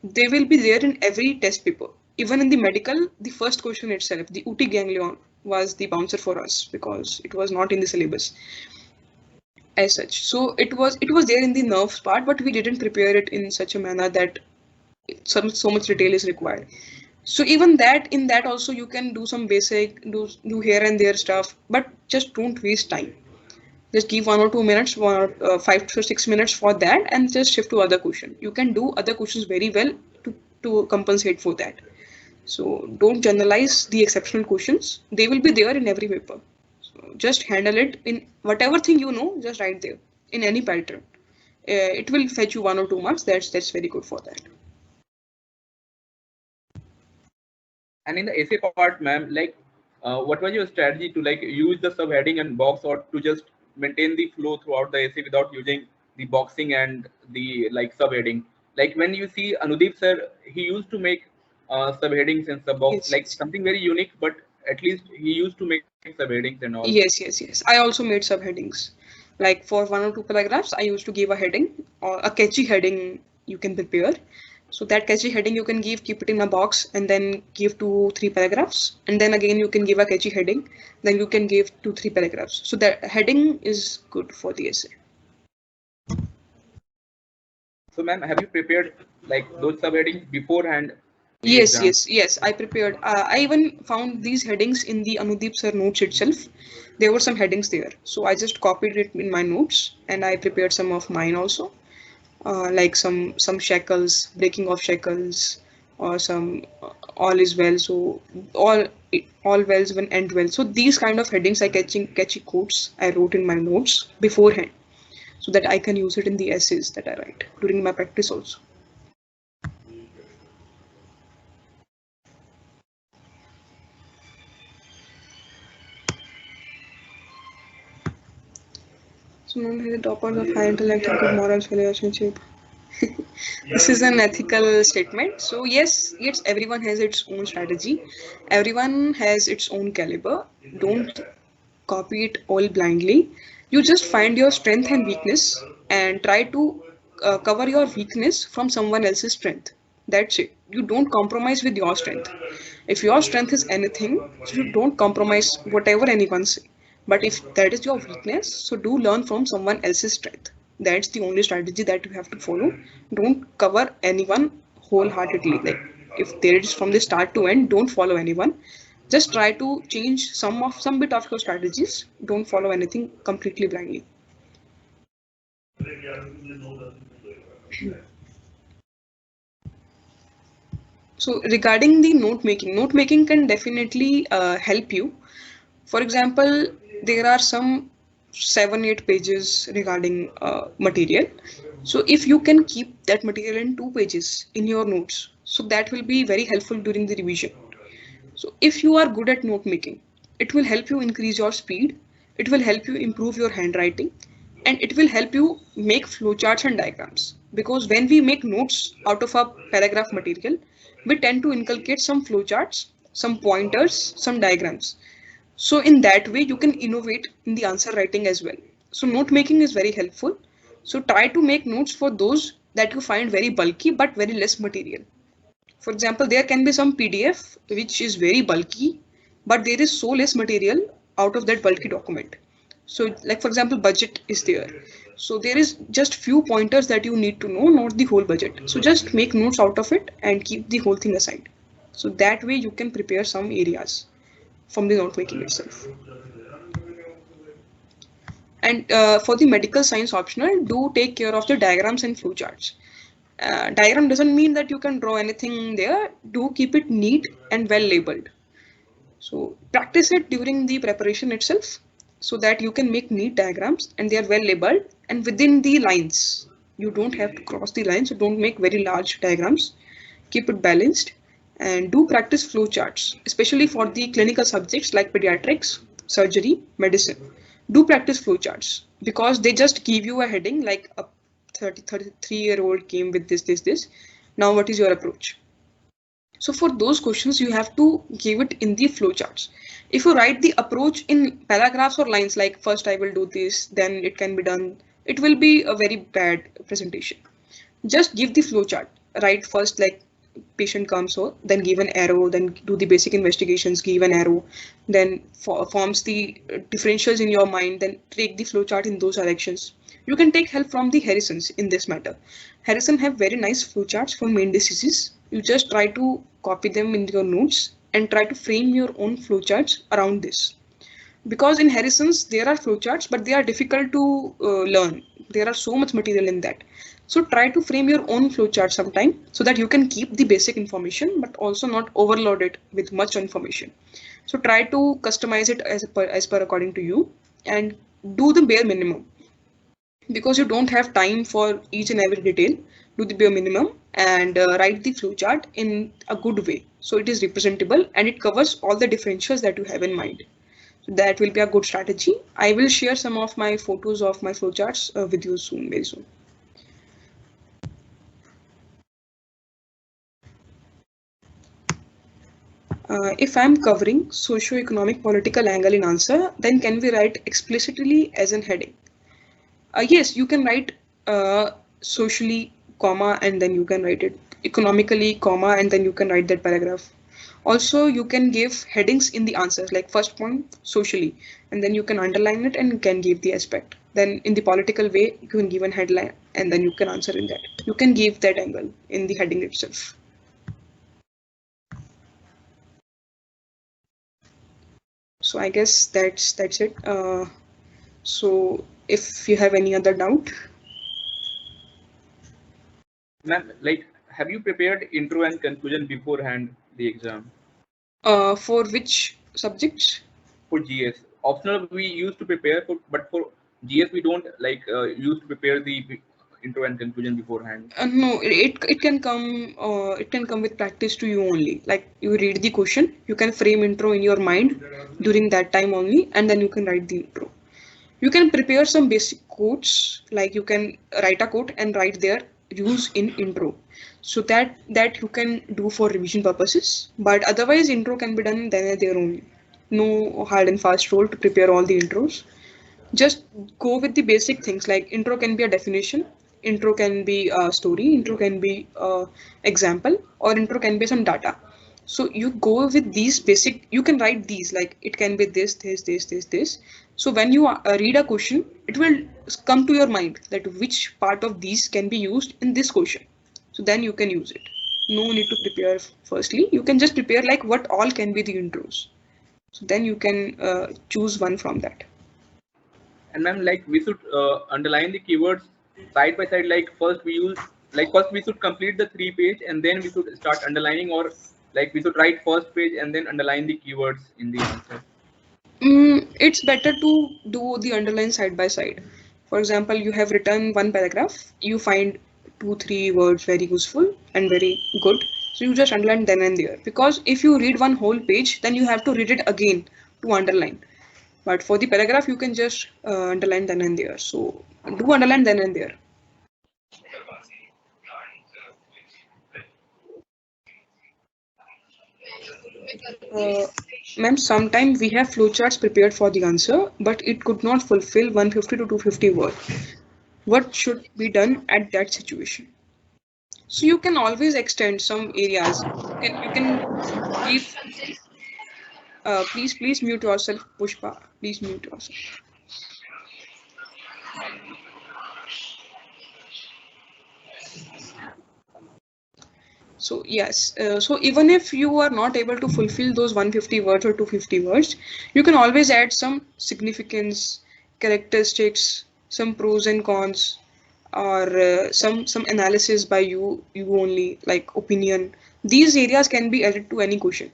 They will be there in every test paper. Even in the medical, the first question itself, the UT ganglion, was the bouncer for us because it was not in the syllabus as such. So it was there in the nerves part, but we didn't prepare it in such a manner that so much detail is required. So even that, in that also you can do some basic, do here and there stuff, but just don't waste time. Just give 1 or 2 minutes, 5 to 6 minutes for that, and just shift to other question. You can do other questions very well to compensate for that. So don't generalize the exceptional questions. They will be there in every paper. So just handle it in whatever thing you know, just write there in any pattern. It will fetch you 1 or 2 marks. That's very good for that. And in the essay part, ma'am, like, what was your strategy to like use the subheading and box, or to just maintain the flow throughout the essay without using the boxing and the like subheading? Like when you see Anudeep sir, he used to make subheadings and subbox, Yes. like something very unique, but at least he used to make subheadings and all. Yes. I also made subheadings. Like for 1 or 2 paragraphs, I used to give a heading or a catchy heading you can prepare. So that catchy heading you can keep it in a box, and then give 2-3 paragraphs. And then again, you can give a catchy heading, then you can give 2-3 paragraphs. So that heading is good for the essay. So ma'am, have you prepared like those subheadings beforehand? Yes. I prepared. I even found these headings in the Anudeep sir notes itself. There were some headings there. So I just copied it in my notes, and I prepared some of mine also. Like some shackles, breaking of shackles, or some all is well. So all wells when end well. So these kind of headings, catchy quotes, I wrote in my notes beforehand, so that I can use it in the essays that I write during my practice also. So known as the toppers of high intellect and good morals relationship. This is an ethical statement. So yes, everyone has its own strategy. Everyone has its own caliber. Don't copy it all blindly. You just find your strength and weakness and try to cover your weakness from someone else's strength. That's it. You don't compromise with your strength. If your strength is anything, so you don't compromise whatever anyone say. But if that is your weakness, so do learn from someone else's strength. That's the only strategy that you have to follow. Don't cover anyone wholeheartedly. Like if there is from the start to end, don't follow anyone. Just try to change some bit of your strategies. Don't follow anything completely blindly. So regarding the note making can definitely help you. For example, there are some 7-8 pages regarding material. So if you can keep that material in 2 pages in your notes, so that will be very helpful during the revision. So if you are good at note making, it will help you increase your speed, it will help you improve your handwriting, and it will help you make flowcharts and diagrams. Because when we make notes out of a paragraph material, we tend to inculcate some flowcharts, some pointers, some diagrams. So in that way, you can innovate in the answer writing as well. So note making is very helpful. So try to make notes for those that you find very bulky but very less material. For example, there can be some PDF which is very bulky, but there is so less material out of that bulky document. So like for example, budget is there. So there is just few pointers that you need to know, not the whole budget. So just make notes out of it and keep the whole thing aside. So that way you can prepare some areas from the note making itself. And for the medical science optional, do take care of the diagrams and flowcharts. Diagram doesn't mean that you can draw anything there. Do keep it neat and well labeled. So practice it during the preparation itself so that you can make neat diagrams and they are well labeled and within the lines. You don't have to cross the lines, so don't make very large diagrams. Keep it balanced and do practice flowcharts, especially for the clinical subjects like pediatrics, surgery, medicine. Do practice flowcharts because they just give you a heading like a 33-year-old came with this. Now what is your approach? So for those questions, you have to give it in the flowcharts. If you write the approach in paragraphs or lines like first I will do this, then it can be done, it will be a very bad presentation. Just give the flowchart. Write first like patient comes, so then give an arrow, then do the basic investigations, give an arrow, then forms the differentials in your mind, then take the flowchart in those directions. You can take help from the Harrisons in this matter. Harrison have very nice flowcharts for main diseases. You just try to copy them in your notes and try to frame your own flowcharts around this. Because in Harrison's there are flowcharts, but they are difficult to learn. There are so much material in that. So try to frame your own flowchart sometime so that you can keep the basic information, but also not overload it with much information. So try to customize it as per according to you and do the bare minimum. Because you don't have time for each and every detail, do the bare minimum and write the flowchart in a good way. So it is representable and it covers all the differentials that you have in mind. So that will be a good strategy. I will share some of my photos of my flowcharts with you soon, very soon. If I'm covering socio-economic political angle in answer, then can we write explicitly as an heading? Yes, you can write socially, comma, and then you can write it economically, comma, and then you can write that paragraph. Also, you can give headings in the answers, like first point, socially, and then you can underline it and you can give the aspect. Then in the political way, you can give a headline and then you can answer in that. You can give that angle in the heading itself. So I guess that's it. So if you have any other doubt. Ma'am, like, have you prepared intro and conclusion beforehand the exam? For which subjects? For GS. Optional we used to prepare for, but for GS we don't like used to prepare the intro and conclusion beforehand. No, it can come with practice to you only. Like you read the question, you can frame intro in your mind during that time only, and then you can write the intro. You can prepare some basic quotes, like you can write a quote and write their use in intro. So that you can do for revision purposes, but otherwise intro can be done then and there only. No hard and fast rule to prepare all the intros. Just go with the basic things like intro can be a definition, intro can be a story, intro can be a example, or intro can be some data. So you go with these basic, you can write these like it can be this. So when you read a question, it will come to your mind that which part of these can be used in this question. So then you can use it. No need to prepare firstly. You can just prepare like what all can be the intros. So then you can choose one from that. And ma'am, like we should underline the keywords side by side. Like first we should complete the 3-page and then we should start underlining, or like we should write first page and then underline the keywords in the answer. It's better to do the underline side by side. For example, you have written one paragraph, you find 2, 3 words very useful and very good. So you just underline then and there. Because if you read one whole page, then you have to read it again to underline. But for the paragraph, you can just underline then and there. So do underline then and there. Ma'am, sometimes we have flowcharts prepared for the answer, but it could not fulfill 150 to 250 words. What should be done at that situation? So you can always extend some areas. You can give. Please mute yourself, Pushpa. Please mute yourself. So yes, so even if you are not able to fulfill those 150 words or 250 words, you can always add some significance, characteristics, some pros and cons, or some analysis by you only, like opinion. These areas can be added to any question.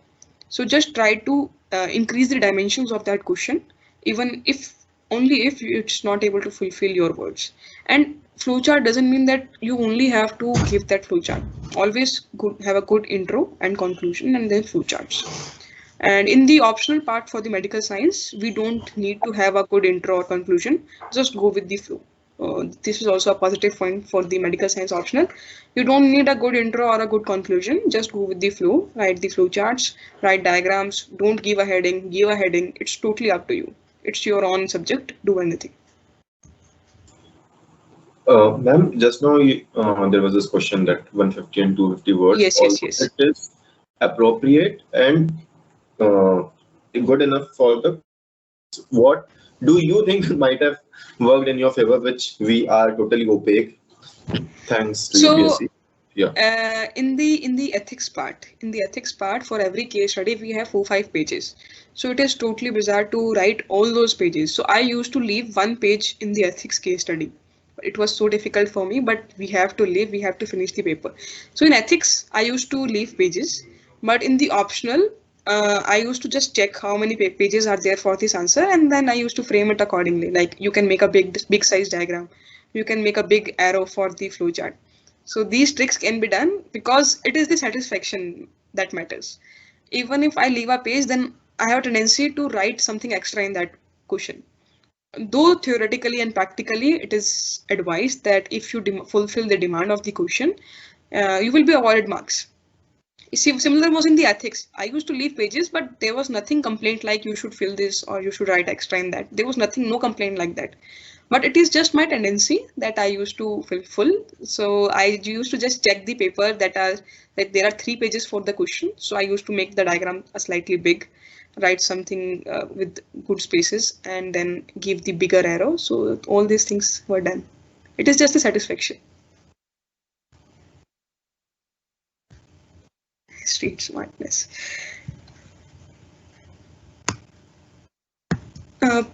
So just try to increase the dimensions of that question, even if only if it's not able to fulfill your words. And flowchart doesn't mean that you only have to give that flowchart. Always have a good intro and conclusion and then flowcharts. And in the optional part for the medical science, we don't need to have a good intro or conclusion. Just go with the flow. This is also a positive point for the medical science optional. You don't need a good intro or a good conclusion. Just go with the flow. Write the flow charts, write diagrams. Don't give a heading. Give a heading. It's totally up to you. It's your own subject. Do anything. Ma'am, just now there was this question that 150 and 250 words. Yes. It is appropriate and good enough for the. What do you think might have worked in your favor, which we are totally opaque? Thanks to UPSC. Yeah. In the ethics part, for every case study we have 4-5 pages. So it is totally bizarre to write all those pages. So I used to leave one page in the ethics case study. It was so difficult for me, but we have to finish the paper. So in ethics, I used to leave pages, but in the optional, I used to just check how many pages are there for this answer, and then I used to frame it accordingly. Like you can make a big size diagram, you can make a big arrow for the flowchart. So these tricks can be done because it is the satisfaction that matters. Even if I leave a page, then I have a tendency to write something extra in that question. Though theoretically and practically, it is advised that if you fulfill the demand of the question, you will be awarded marks. See, similar was in the ethics. I used to leave pages, but there was nothing complaint like you should fill this or you should write extra in that. There was no complaint like that. But it is just my tendency that I used to fill full. So I used to just check the paper that there are 3 pages for the question. So I used to make the diagram a slightly big, write something with good spaces, and then give the bigger arrow. So all these things were done. It is just a satisfaction. Street smartness.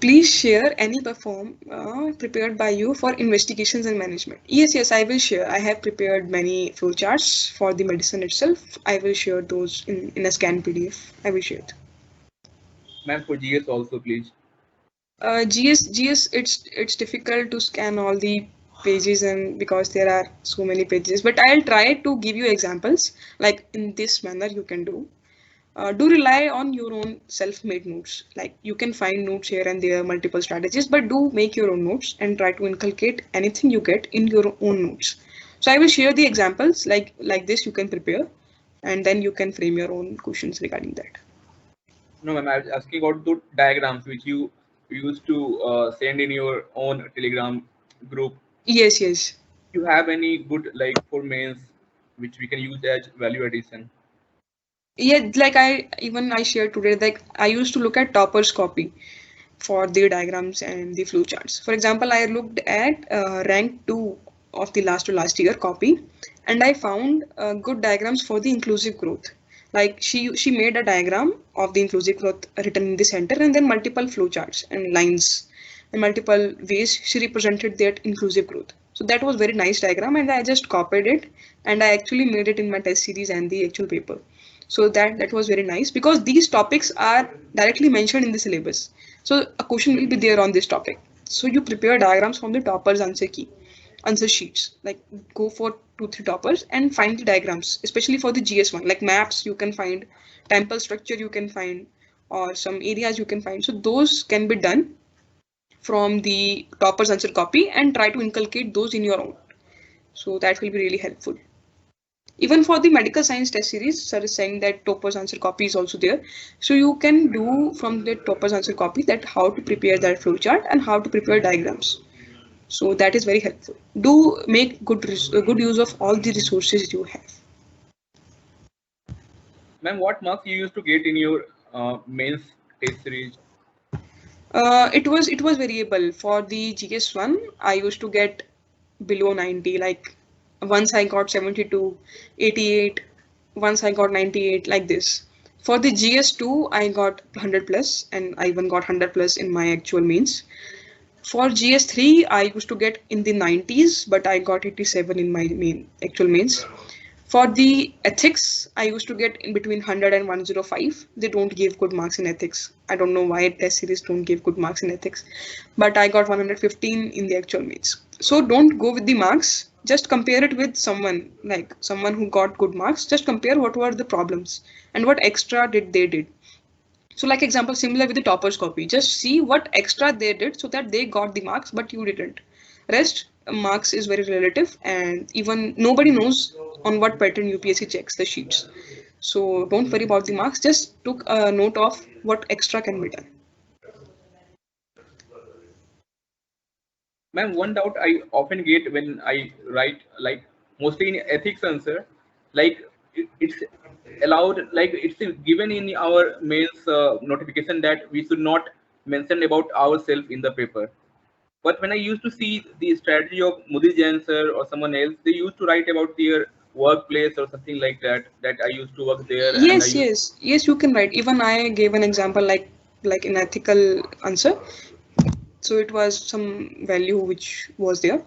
Please share any perform prepared by you for investigations and management. Yes, I will share. I have prepared many flowcharts for the medicine itself. I will share those in a scanned PDF. I will share it. Ma'am, for GS also, please. GS, it's difficult to scan all the pages, and because there are so many pages, but I'll try to give you examples like in this manner you can do. Do rely on your own self-made notes. Like you can find notes here and there, multiple strategies, but do make your own notes and try to inculcate anything you get in your own notes. So I will share the examples like this you can prepare, and then you can frame your own questions regarding that. No, ma'am, I was asking about the diagrams which you used to send in your own Telegram group. Yes. You have any good like for mains which we can use as value addition? Yeah, like I shared today, like I used to look at Topper's copy for the diagrams and the flowcharts. For example, I looked at rank 2 of the last year copy, and I found good diagrams for the inclusive growth. Like she made a diagram of the inclusive growth written in the center, and then multiple flowcharts and lines and multiple ways she represented that inclusive growth. So that was very nice diagram, and I just copied it and I actually made it in my test series and the actual paper. So that was very nice, because these topics are directly mentioned in the syllabus. So a question will be there on this topic. So you prepare diagrams from the toppers answer sheets. Like go for 2-3 toppers and find the diagrams, especially for the GS1, like maps you can find, temple structure you can find, or some areas you can find. So those can be done from the toppers answer copy and try to inculcate those in your own. So that will be really helpful. Even for the medical science test series, sir is saying that toppers answer copy is also there. So you can do from the toppers answer copy that how to prepare that flowchart and how to prepare diagrams. So that is very helpful. Do make good use of all the resources you have. Ma'am, what marks you used to get in your mains test series? It was variable. For the GS1, I used to get below 90. Like once I got 72, 88. Once I got 98, like this. For the GS2, I got 100 plus, and I even got 100 plus in my actual mains. For GS3, I used to get in the 90s, but I got 87 in my actual mains. For the ethics, I used to get in between 100 and 105. They don't give good marks in ethics. I don't know why test series don't give good marks in ethics, but I got 115 in the actual mains. So don't go with the marks. Just compare it with someone, like someone who got good marks. Just compare what were the problems and what extra they did. So like example, similar with the toppers copy, just see what extra they did so that they got the marks, but you didn't. Rest marks is very relative, and even nobody knows on what pattern UPSC checks the sheets. So don't worry about the marks, just took a note of what extra can be done. Ma'am, one doubt I often get when I write, like mostly in ethics answer, like it's allowed, like it's given in our mails notification that we should not mention about ourselves in the paper. But when I used to see the strategy of Modi Jain sir or someone else, they used to write about their workplace or something like that, that I used to work there. And I used Yes, you can write. Even I gave an example like an ethical answer. So it was some value which was there.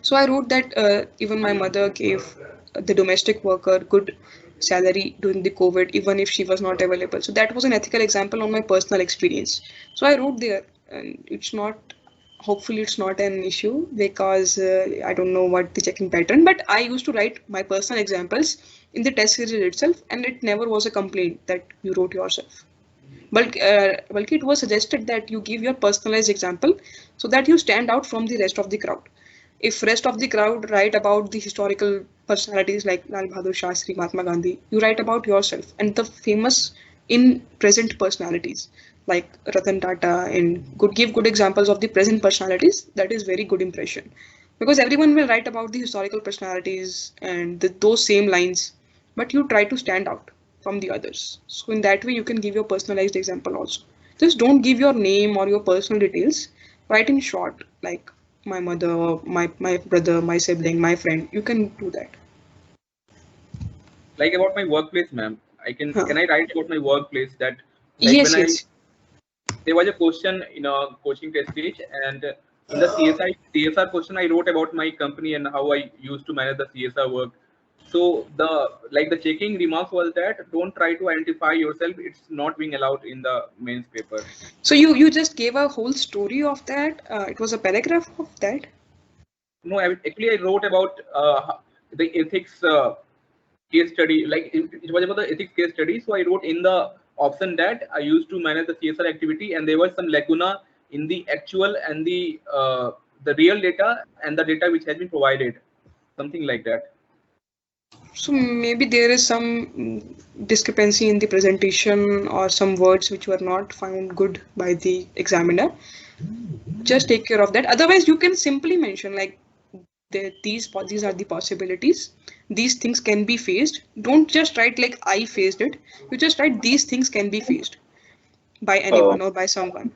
So I wrote that even my mother gave the domestic worker good salary during the COVID, even if she was not available. So that was an ethical example on my personal experience. So I wrote there, and it's not. Hopefully, it's not an issue, because I don't know what the checking pattern. But I used to write my personal examples in the test series itself, and it never was a complaint that you wrote yourself. But it was suggested that you give your personalized example so that you stand out from the rest of the crowd. If rest of the crowd write about the historical personalities like Lal Bahadur Shastri, Mahatma Gandhi, you write about yourself and the famous in present personalities like Ratan Tata, and give good examples of the present personalities. That is very good impression, because everyone will write about the historical personalities and those same lines, but you try to stand out from the others. So in that way, you can give your personalized example also. Just don't give your name or your personal details. Write in short, like my mother, my brother, my sibling, my friend. You can do that. like about my workplace, ma'am. Can I write about my workplace that like Yes, when yes. there was a question in a coaching test stage, and in the CSR question, I wrote about my company and how I used to manage the CSR work. So the checking remarks was that don't try to identify yourself. It's not being allowed in the mains paper. So you just gave a whole story of that. It was a paragraph of that. No, actually I wrote about the ethics case study. Like it was about the ethics case study. So I wrote in the option that I used to manage the CSR activity, and there was some lacuna in the actual and the real data and the data which has been provided, something like that. So maybe there is some discrepancy in the presentation or some words which were not found good by the examiner. Just take care of that. Otherwise, you can simply mention like these are the possibilities. These things can be faced. Don't just write like I faced it. You just write these things can be faced by anyone or by someone.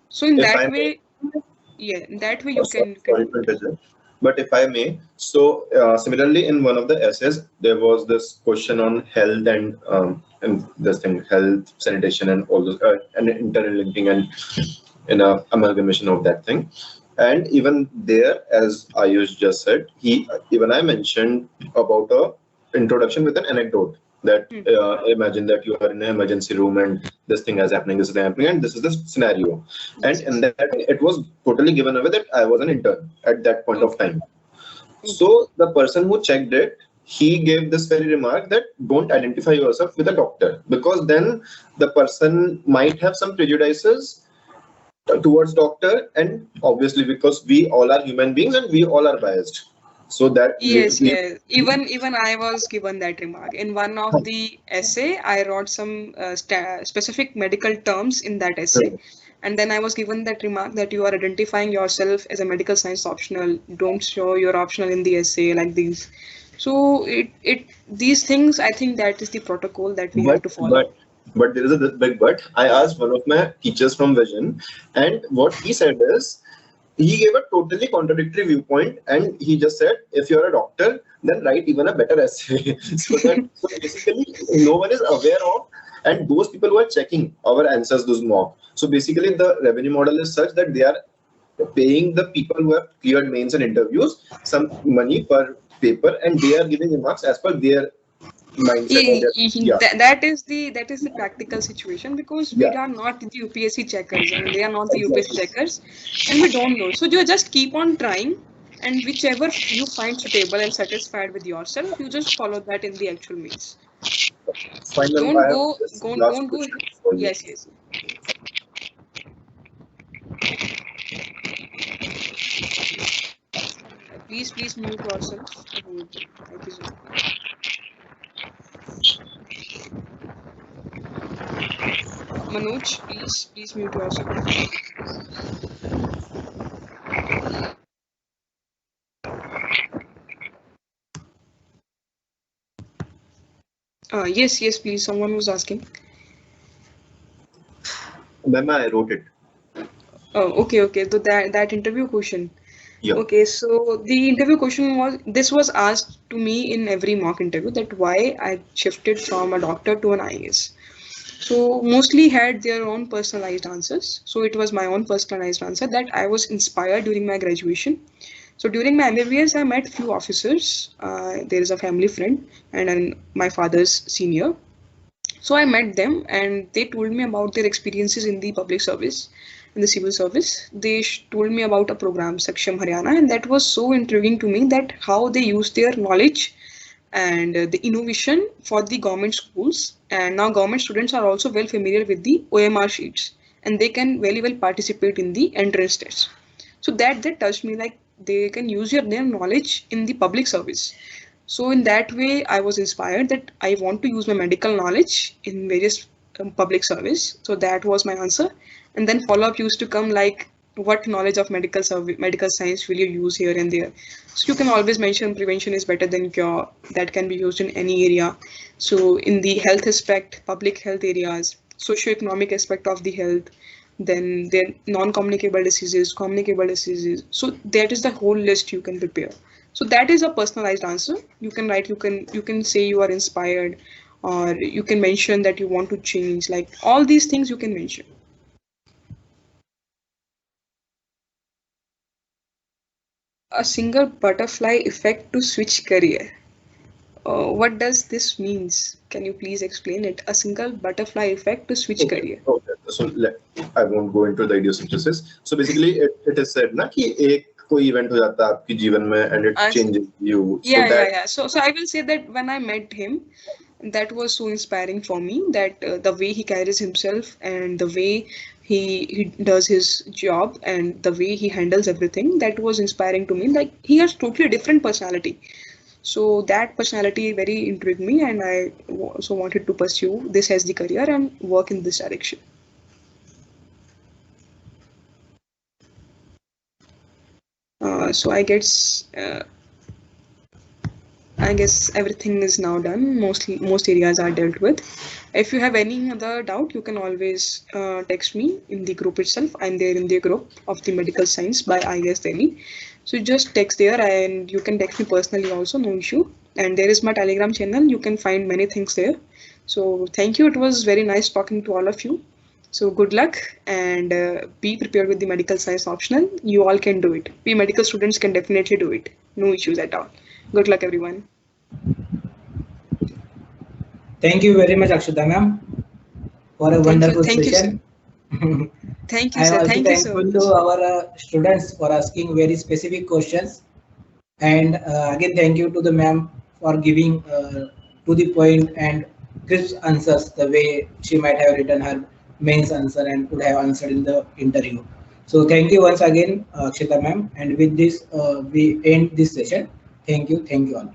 So in If that I may, way, yeah, in that way you sorry can to do it. interject, but if I may, so similarly in one of the essays there was this question on health and this thing, health, sanitation, and all those and interlinking and in a amalgamation of that thing. And even there, as Ayush just said, I mentioned about a introduction with an anecdote. that imagine that you are in an emergency room and this thing is happening, this is happening, and this is the scenario. And in that, it was totally given away that I was an intern at that point of time. So the person who checked it, he gave this very remark that don't identify yourself with a doctor, because then the person might have some prejudices towards doctor, and obviously because we all are human beings and we all are biased. So that Yes, yes. Even I was given that remark. In one of the essay, I wrote some specific medical terms in that essay. And then I was given that remark that you are identifying yourself as a medical science optional. Don't show your optional in the essay like these. So these things, I think that is the protocol that we have to follow. But there is a big but. I asked one of my teachers from Vision, and what he said is, he gave a totally contradictory viewpoint, and he just said, if you're a doctor, then write even a better essay. So basically, no one is aware of, and those people who are checking our answers, those mock. So basically, the revenue model is such that they are paying the people who have cleared mains and interviews some money per paper, and they are giving remarks as per their mindset. That is the practical situation, because we are not the UPSC checkers and they are not the UPSC checkers, and we don't know. So you just keep on trying, and whichever you find suitable and satisfied with yourself, you just follow that in the actual means. Don't go. Yes. Please mute yourself. Thank you, sir. Manoj, please mute yourself. Yes, please. Someone was asking. Ma'am, I wrote it. Oh, okay. So that interview question. Yeah. Okay, so the interview question this was asked to me in every mock interview, that why I shifted from a doctor to an IAS. So mostly had their own personalized answers. So it was my own personalized answer that I was inspired during my graduation. So during my MBBS, I met few officers. There is a family friend and my father's senior. So I met them and they told me about their experiences in the public service, in the civil service. They told me about a program, Saksham Haryana, and that was so intriguing to me, that how they use their knowledge and the innovation for the government schools. And now government students are also well familiar with the OMR sheets, and they can very well participate in the entrance tests. So that touched me, like they can use their knowledge in the public service. So in that way, I was inspired that I want to use my medical knowledge in various public service. So that was my answer. And then follow-up used to come, like what knowledge of medical science will you use here and there. So you can always mention prevention is better than cure. That can be used in any area. So in the health aspect, public health areas, socio-economic aspect of the health, then non-communicable diseases, communicable diseases. So that is the whole list you can prepare. So that is a personalized answer. You can write, you can say you are inspired, or you can mention that you want to change, like all these things you can mention. A single butterfly effect to switch career. What does this means? Can you please explain it? A single butterfly effect to switch career. Okay. So I won't go into the idiosyncrasies. So basically, it is said na कि एक कोई event हो जाता है आपके जीवन में and it changes you. Yeah. So I will say that when I met him, that was so inspiring for me, that the way he carries himself and the way he does his job and the way he handles everything, that was inspiring to me. Like he has totally different personality. So that personality very intrigued me, and I also wanted to pursue this as the career and work in this direction. So I guess everything is now done. Most areas are dealt with. If you have any other doubt, you can always text me in the group itself. I'm there in the group of the medical science by IAS Delhi. So just text there, and you can text me personally also, no issue. And there is my Telegram channel. You can find many things there. So thank you. It was very nice talking to all of you. So good luck, and be prepared with the medical science optional. You all can do it. We medical students can definitely do it. No issues at all. Good luck, everyone. Thank you very much, Akshita ma'am, for a wonderful session. Thank you, I am sir. also Thank you so thankful much. to our students for asking very specific questions. And again, thank you to the ma'am for giving to the point and crisp answers the way she might have written her mains answer and could have answered in the interview. So thank you once again, Akshita ma'am. And with this, we end this session. Thank you. Thank you all.